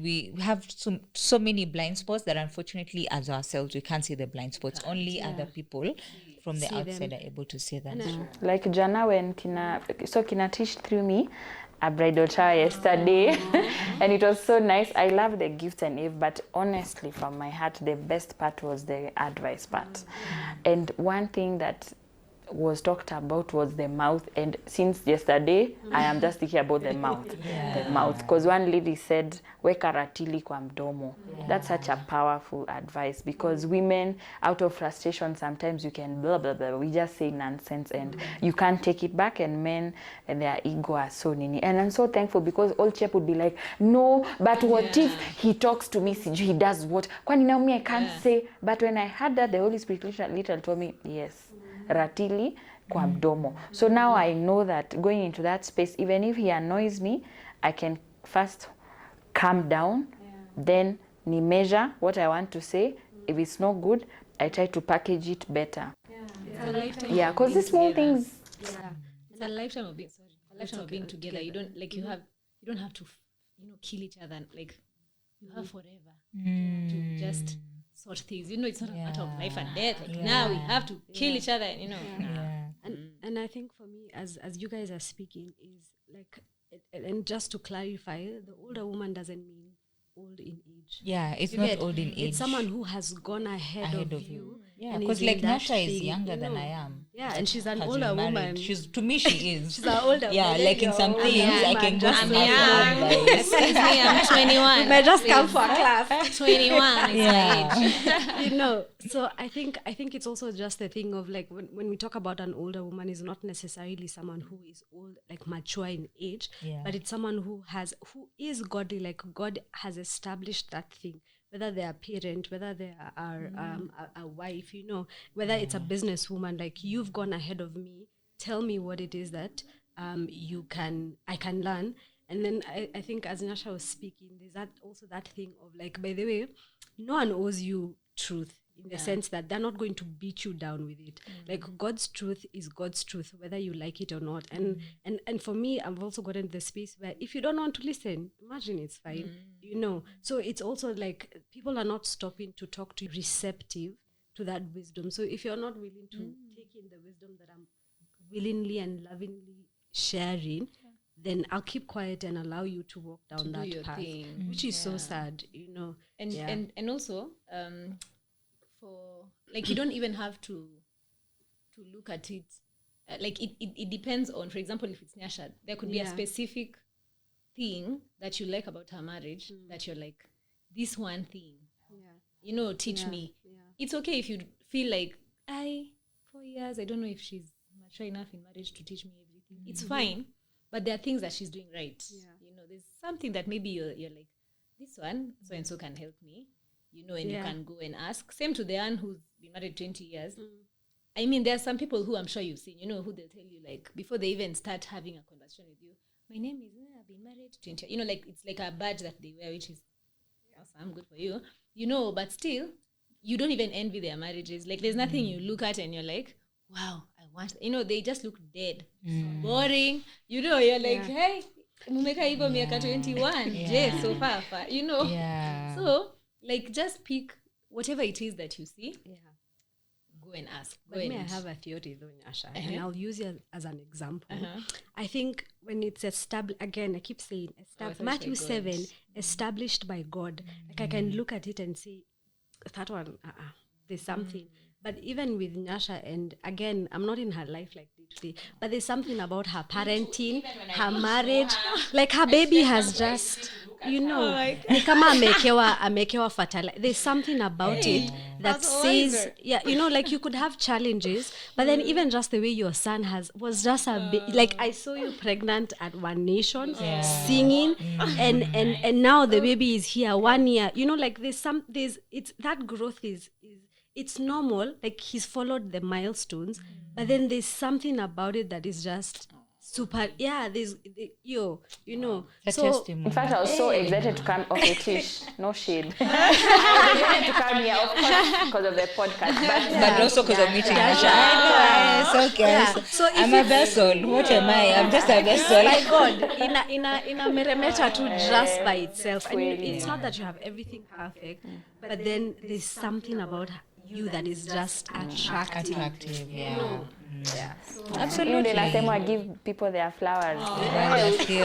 Speaker 1: We have so many blind spots that unfortunately as ourselves we can't see the blind spots. Only other people from the outside are able to see them.
Speaker 4: Like Jana, when Kina Tish threw me a bridal shower yesterday and it was so nice. I love the gifts and Eve, but honestly from my heart the best part was the advice part. And one thing that was talked about was the mouth, and since yesterday I am just thinking about the mouth. The mouth, because one lady said weka ratili kwa mdomo. That's such a powerful advice, because women out of frustration sometimes you can blah blah blah, we just say nonsense and you can't take it back, and men and their ego are so nini. And I'm so thankful, because old Chep would be like, no, but what if he talks to me, he does what, kwani now me I can't say. But when I heard that, the Holy Spirit literally told me, yes, ratili kwa mdomo. So now I know that going into that space, even if he annoys me, I can first calm down, then ni measure what I want to say. If it's not good, I try to package it better. Because these small things.
Speaker 2: It's a lifetime of being together. You don't have to kill each other. Like, you have forever to just sort things. It's not a matter of life and death. Like, now we have to kill each other.
Speaker 3: And I think for me, as you guys are speaking, is like, and just to clarify, the older woman doesn't mean old in age.
Speaker 1: Yeah, it's not old in age.
Speaker 3: It's someone who has gone ahead of you.
Speaker 1: Yeah, because like Nyasha is younger than I am.
Speaker 3: Yeah, and she's an older woman.
Speaker 1: To me, she is.
Speaker 3: She's an older woman.
Speaker 1: Yeah, like in some things, I can go to her advice.
Speaker 2: Excuse me, I'm 21.
Speaker 3: You might just come for a class.
Speaker 2: 21 is my age.
Speaker 3: So I think it's also just the thing of like when we talk about an older woman, is not necessarily someone who is old, like mature in age, but it's someone who is godly, like God has established that thing. Whether they are a parent, whether they are a wife, whether it's a businesswoman, like, you've gone ahead of me, tell me what it is that I can learn. And then I think as Nyasha was speaking, there's that thing of like, by the way, no one owes you truth in the sense that they're not going to beat you down with it. Like God's truth is God's truth, whether you like it or not. And for me, I've also gotten the space where if you don't want to listen, imagine, it's fine, So it's also like people are not stopping to talk to you, receptive to that wisdom. So if you're not willing to take in the wisdom that I'm willingly and lovingly sharing, then I'll keep quiet and allow you to walk down that path, which is so sad,
Speaker 2: And also, for like, you don't even have to look at it. Like it depends on, for example, if it's Nyasha, there could be a specific thing that you like about her marriage that you're like, this one thing, teach me. It's okay if you feel like, 4 years, I don't know if she's mature enough in marriage to teach me everything. It's fine, but there are things that she's doing right. There's something that maybe you're like, this one, so and so can help me, and you can go and ask. Same to the one who's been married 20 years. I mean, there are some people who I'm sure you've seen, who they'll tell you, like, before they even start having a conversation with you, my name is, I've been married 20 years. Like, it's like a badge that they wear, which is awesome, good for you. But still, you don't even envy their marriages. Like, there's nothing you look at and you're like, wow, I want, they just look dead, boring. You're like, hey, mumeka hivyo miaka 21, so far, So, like, just pick whatever it is that you see. Go and ask.
Speaker 3: I have a theory though, Nyasha, and I'll use it as an example. I think when it's established, again, I keep saying, Matthew 7, established by God. Like, I can look at it and say, that one, there's something. But even with Nyasha, and again, I'm not in her life like day to day, but there's something about her parenting, her marriage, like her baby has just, ni kama amekewa fertilizer. There's something about it that says, like you could have challenges, but then even just the way your son was just like, I saw you pregnant at One Nation, singing, and now the baby is here 1 year. Like that growth is it's normal. Like, he's followed the milestones, but then there's something about it that is just super. There's so
Speaker 1: testimony.
Speaker 4: In fact, I was so excited to come. Okay, Tish, no shade. I was excited to come here, of course, because of the podcast,
Speaker 1: but also because of meeting Nyasha. It's okay. So I'm a vessel. What am I? I'm just a vessel.
Speaker 3: My God, in a meremeta too, just by itself. I mean, it's not that you have everything perfect, but then there's something about you that is just attractive.
Speaker 1: Absolutely.
Speaker 4: Nasema give people their flowers.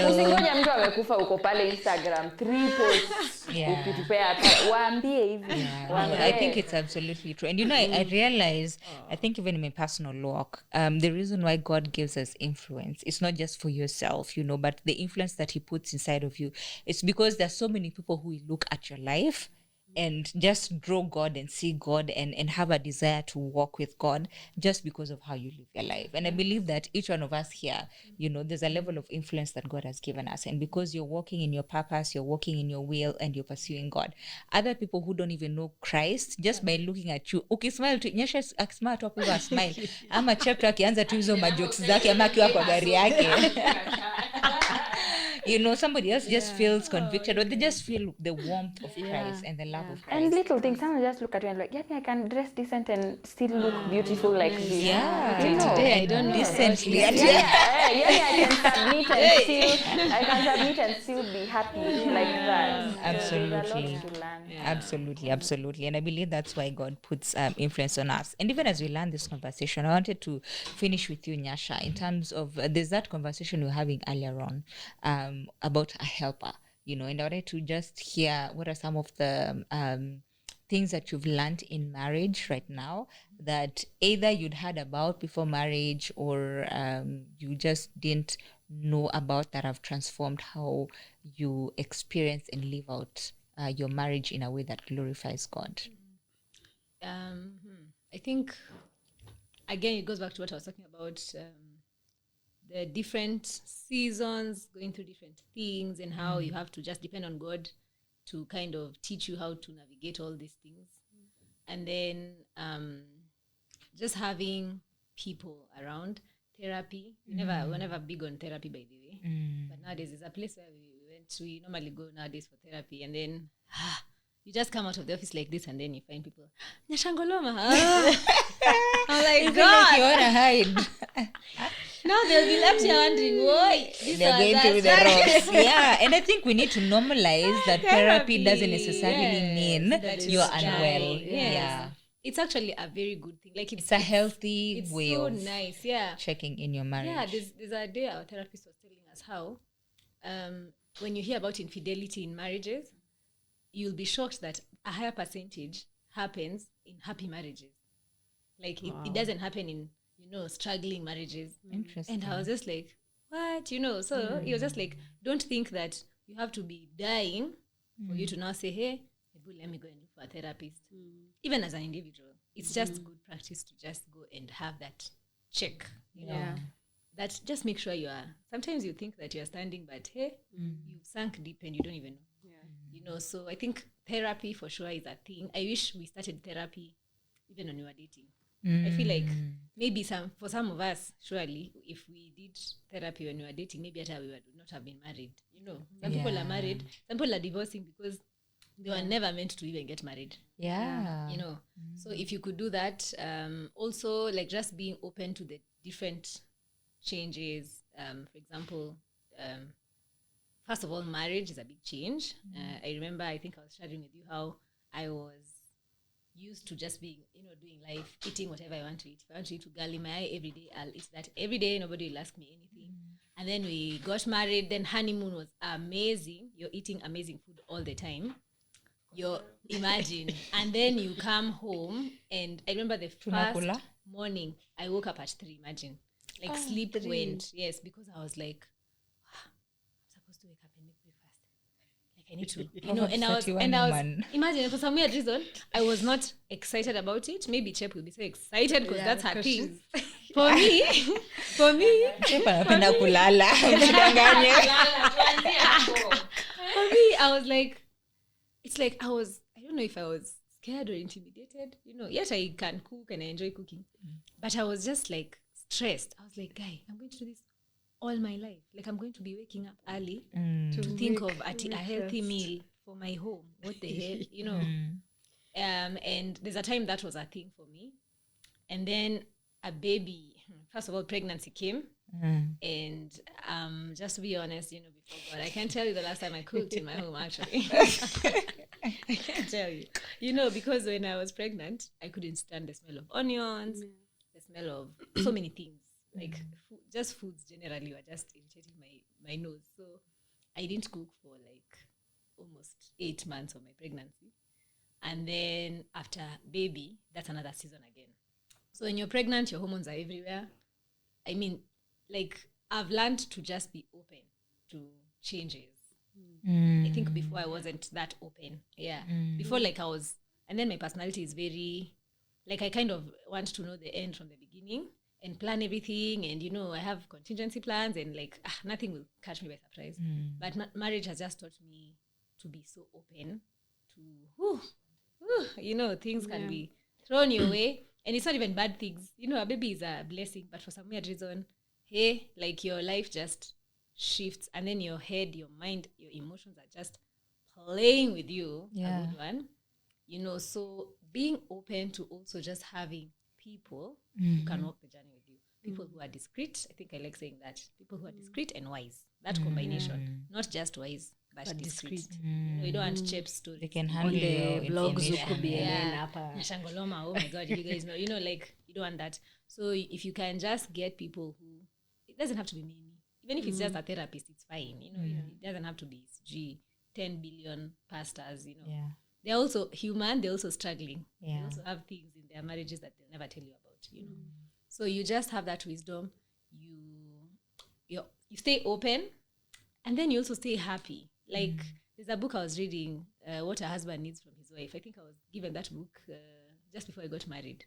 Speaker 4: Usingoje mtu amekufa uko pale Instagram 3 posts ukitupea waambie hivi.
Speaker 1: I think it's absolutely true. And I realize, I think even in my personal walk, the reason why God gives us influence, it's not just for yourself, but the influence that he puts inside of you, it's because there's so many people who will look at your life and just draw God and see God and have a desire to walk with God just because of how you live your life. And I believe that each one of us here, there's a level of influence that God has given us. And because you're walking in your purpose, you're walking in your will, and you're pursuing God. Other people who don't even know Christ, just by looking at you, smile to Nyasha, akismile tu hapo wa smile. Ama Chep tu akianza tu hizo majokes zake, ama akiwa kwa gari yake. Somebody else just feels convicted, or they just feel the warmth of Christ and the love of Christ.
Speaker 4: And little things, someone just look at you and like, I can dress decent and still look beautiful like this.
Speaker 2: Today I don't
Speaker 1: decently.
Speaker 4: I can submit and still be happy like that.
Speaker 1: Absolutely.
Speaker 4: There's a lot to learn.
Speaker 1: Absolutely. And I believe that's why God puts influence on us. And even as we learn this conversation, I wanted to finish with you, Nyasha, in terms of there's that conversation we were having earlier on about a helper, and I wanted to just hear what are some of the things that you've learned in marriage right now that either you'd heard about before marriage or you just didn't know about, that have transformed how you experience and live out your marriage in a way that glorifies God.
Speaker 2: I think, again, it goes back to what I was talking about, the different seasons, going through different things, and how you have to just depend on God to kind of teach you how to navigate all these things. And then just having people around. therapy. We're never big on therapy, by the way. But nowadays, there's a place where we normally go nowadays for therapy, and then you just come out of the office like this, and then you find people, Nyashangoloma. I'm like, God.
Speaker 1: You want to hide.
Speaker 2: Now they'll be left here wondering, why?
Speaker 1: They're going through the ropes. Yeah, and I think we need to normalize that therapy doesn't necessarily mean
Speaker 2: that
Speaker 1: you're
Speaker 2: is
Speaker 1: unwell.
Speaker 2: dying.
Speaker 1: Yeah.
Speaker 2: It's actually a very good thing. Like
Speaker 1: It's a healthy
Speaker 2: it's
Speaker 1: way
Speaker 2: so
Speaker 1: of
Speaker 2: nice. Yeah.
Speaker 1: checking in your marriage.
Speaker 2: Yeah, there's a day our therapist was telling us how when you hear about infidelity in marriages, you'll be shocked that a higher percentage happens in happy marriages. Like it doesn't happen in, struggling marriages.
Speaker 1: Interesting.
Speaker 2: And I was just like, what? So he was just like, don't think that you have to be dying for you to now say, hey, let me go and look for a therapist. Even as an individual, it's just good practice to just go and have that check. That just make sure you are. Sometimes you think that you are standing, but hey, you've sunk deep and you don't even know. So I think therapy for sure is a thing. I wish we started therapy even when we were dating. I feel like maybe for some of us, surely, if we did therapy when we were dating, maybe we would not have been married. Some people are married, some people are divorcing because they were never meant to even get married.
Speaker 1: Yeah.
Speaker 2: So if you could do that, also like just being open to the different changes. For example, first of all, marriage is a big change. I remember, I think I was sharing with you how I was used to just being, doing life, eating whatever I want to eat. If I want to eat ugali mai every day, I'll eat that every day. Nobody will ask me anything. And then we got married. Then honeymoon was amazing. You're eating amazing food all the time. Imagine. And then you come home, and I remember the first morning I woke up at 3. Imagine, like sleep went. Yes, because I was like, I'm supposed to wake up and make breakfast. Like I need to, and I was imagine, for some weird reason I was not excited about it. Maybe Chep will be so excited because that's her thing. For me,
Speaker 1: Chep anapenda kulala. Msidanganye.
Speaker 2: For me, I was like, it's like I don't know if I was scared or intimidated, yet I can cook and I enjoy cooking. But I was just like stressed. I was like, guy, I'm going to do this all my life. Like I'm going to be waking up early to think of a healthy meal for my home. What the hell, and there's a time that was a thing for me. And then a baby, first of all, pregnancy came. And just to be honest, before God, I can't tell you the last time I cooked in my home, actually. I can't tell you. Because when I was pregnant, I couldn't stand the smell of onions, the smell of so many things. Like just foods generally were just irritating my nose. So I didn't cook for like almost 8 months of my pregnancy. And then after baby, that's another season again. So when you're pregnant, your hormones are everywhere. I mean, like I've learned to just be open to changes. I think before I wasn't that open. Yeah. Before like I was, and then my personality is very, like I kind of want to know the end from the beginning and plan everything. And, I have contingency plans and like nothing will catch me by surprise. But marriage has just taught me to be so open to, things can be thrown your way. And it's not even bad things. A baby is a blessing. But for some weird reason, hey, like your life just shifts, and then your head, your mind, your emotions are just playing with you. A good one. So being open to also just having people who can walk the journey with you. People who are discreet. I think I like saying that. People who are discreet and wise. That combination. Not just wise, but discreet. You don't want Chep stories.
Speaker 1: They can handle your
Speaker 3: blogs.
Speaker 2: Shangoloma, oh my God, you guys know. Like, you don't want that. So if you can just get people who, it doesn't have to be me. Even if it's just a therapist, it's fine. It doesn't have to be 10 billion pastors, They're also human, they're also struggling. They also have things in their marriages that they'll never tell you about, So you just have that wisdom. You stay open, and then you also stay happy. Like there's a book I was reading, What a Husband Needs from His Wife. I think I was given that book just before I got married.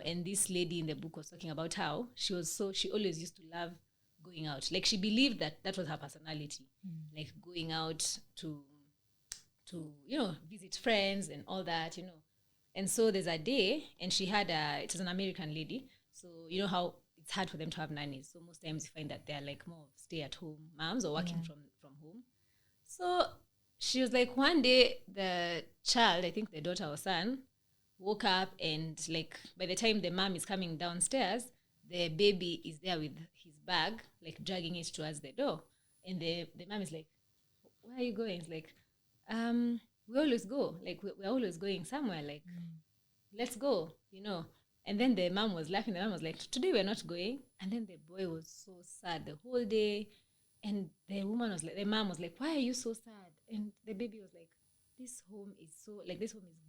Speaker 2: And this lady in the book was talking about how she always used to love going out. Like she believed that was her personality, like going out to visit friends and all that, And so there's a day, and she had it was an American lady. So how it's hard for them to have nannies. So most times you find that they're like more stay-at-home moms or working from home. So she was like, one day the child, I think the daughter or son, woke up and like by the time the mom is coming downstairs, the baby is there with his bag, like dragging it towards the door. And the mom is like, where are you going? It's like, we always go. Like we're always going somewhere. Like, let's go, And then the mom was laughing. The mom was like, today we're not going. And then the boy was so sad the whole day. And the mom was like, why are you so sad? And the baby was like, this home is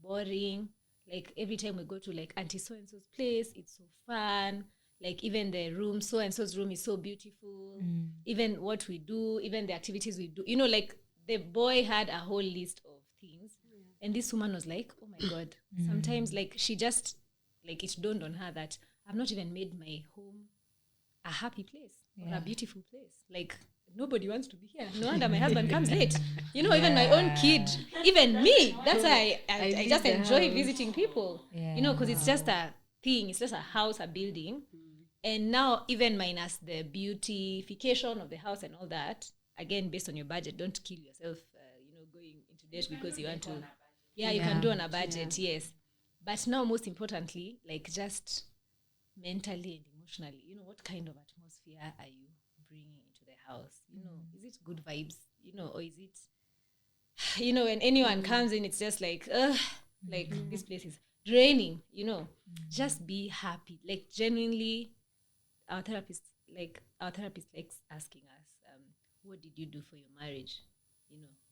Speaker 2: boring. Like every time we go to like Auntie so-and-so's place, it's so fun. Like even the room, so-and-so's room is so beautiful. Even what we do, even the activities we do. Like the boy had a whole list of things. And this woman was like, oh my God. Sometimes like she just, like it dawned on her that I've not even made my home a happy place or a beautiful place. Like nobody wants to be here. No wonder my husband comes late. Even my own kid, even me. That's why I just enjoy visiting people. Because it's just a thing. It's just a house, a building. And now even minus the beautification of the house and all that, again, based on your budget, don't kill yourself, going into debt because you want to. You can do on a budget, yes. But now, most importantly, like just mentally and emotionally, what kind of atmosphere are you bringing into the house? Is it good vibes? Or is it, when anyone comes in, it's just like, like this place is draining. Just be happy. Like genuinely, our therapist likes asking us, what did you do for your marriage?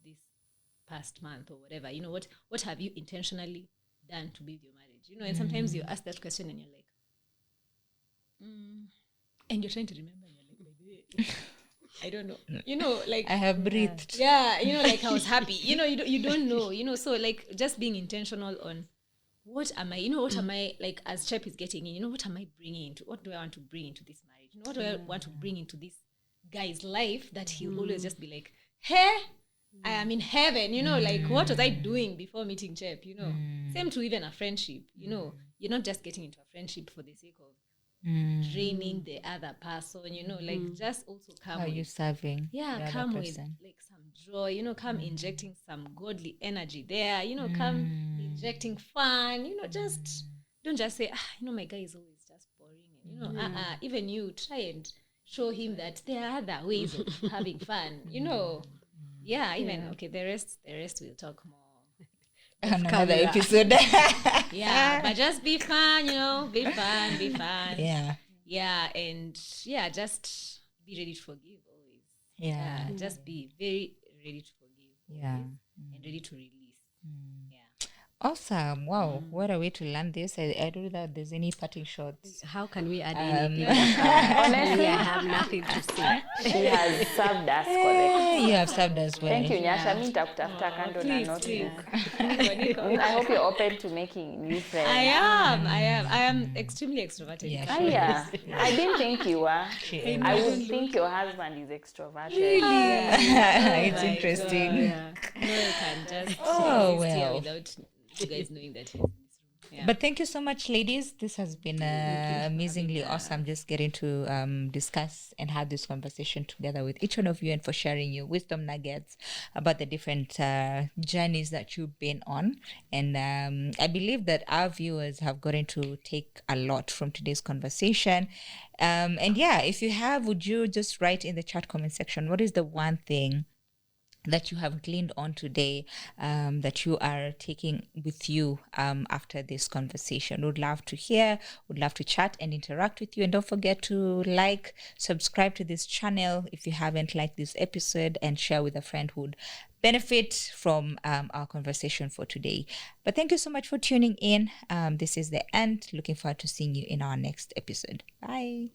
Speaker 2: This past month or whatever. What have you intentionally done to build your marriage? And sometimes you ask that question and you're like, and you're trying to remember and you're like, I don't know. Like
Speaker 1: I have breathed.
Speaker 2: Yeah, like I was happy. You don't know. So like just being intentional on what am I, what am I, like as Chep is getting in, what am I bringing into, what do I want to bring into this marriage? What do I want to bring into this guy's life that he'll always just be like, hey, I am in heaven, like what was I doing before meeting Chep, Same to even a friendship, you're not just getting into a friendship for the sake of draining the other person, like just also come
Speaker 1: How
Speaker 2: with,
Speaker 1: you serving?
Speaker 2: come with like some joy, come injecting some godly energy there, come injecting fun, just don't just say, my guy is always just boring, and even you try and show him that there are other ways of having fun, okay, the rest we'll talk more
Speaker 1: Another episode.
Speaker 2: but just be fun, be fun. And just be ready to forgive always. Just be very ready to forgive and ready to release.
Speaker 1: Awesome. Wow, what a way to learn this. I don't know that there's any parting shots.
Speaker 3: How can we add anything?
Speaker 4: Honestly,
Speaker 3: I have nothing to say.
Speaker 4: She has served us correct.
Speaker 1: You have served as well.
Speaker 4: Thank you, Nyasha. Mi nitakutafuta kando na notebook. I hope you're open to making new friends.
Speaker 2: I am extremely extroverted.
Speaker 4: I didn't think you were. I would think your husband is extroverted.
Speaker 1: It's interesting.
Speaker 2: No, you can just
Speaker 1: well.
Speaker 2: without you guys knowing that he's in this room.
Speaker 1: But thank you so much, ladies. This has been amazingly awesome just getting to discuss and have this conversation together with each one of you and for sharing your wisdom nuggets about the different journeys that you've been on. And I believe that our viewers have gotten to take a lot from today's conversation. And if you have, would you just write in the chat comment section, what is the one thing that you have gleaned on today that you are taking with you after this conversation? Would love to hear, would love to chat and interact with you. And don't forget to like, subscribe to this channel if you haven't liked this episode, and share with a friend who would benefit from our conversation for today. But thank you so much for tuning in. This is the end. Looking forward to seeing you in our next episode. Bye.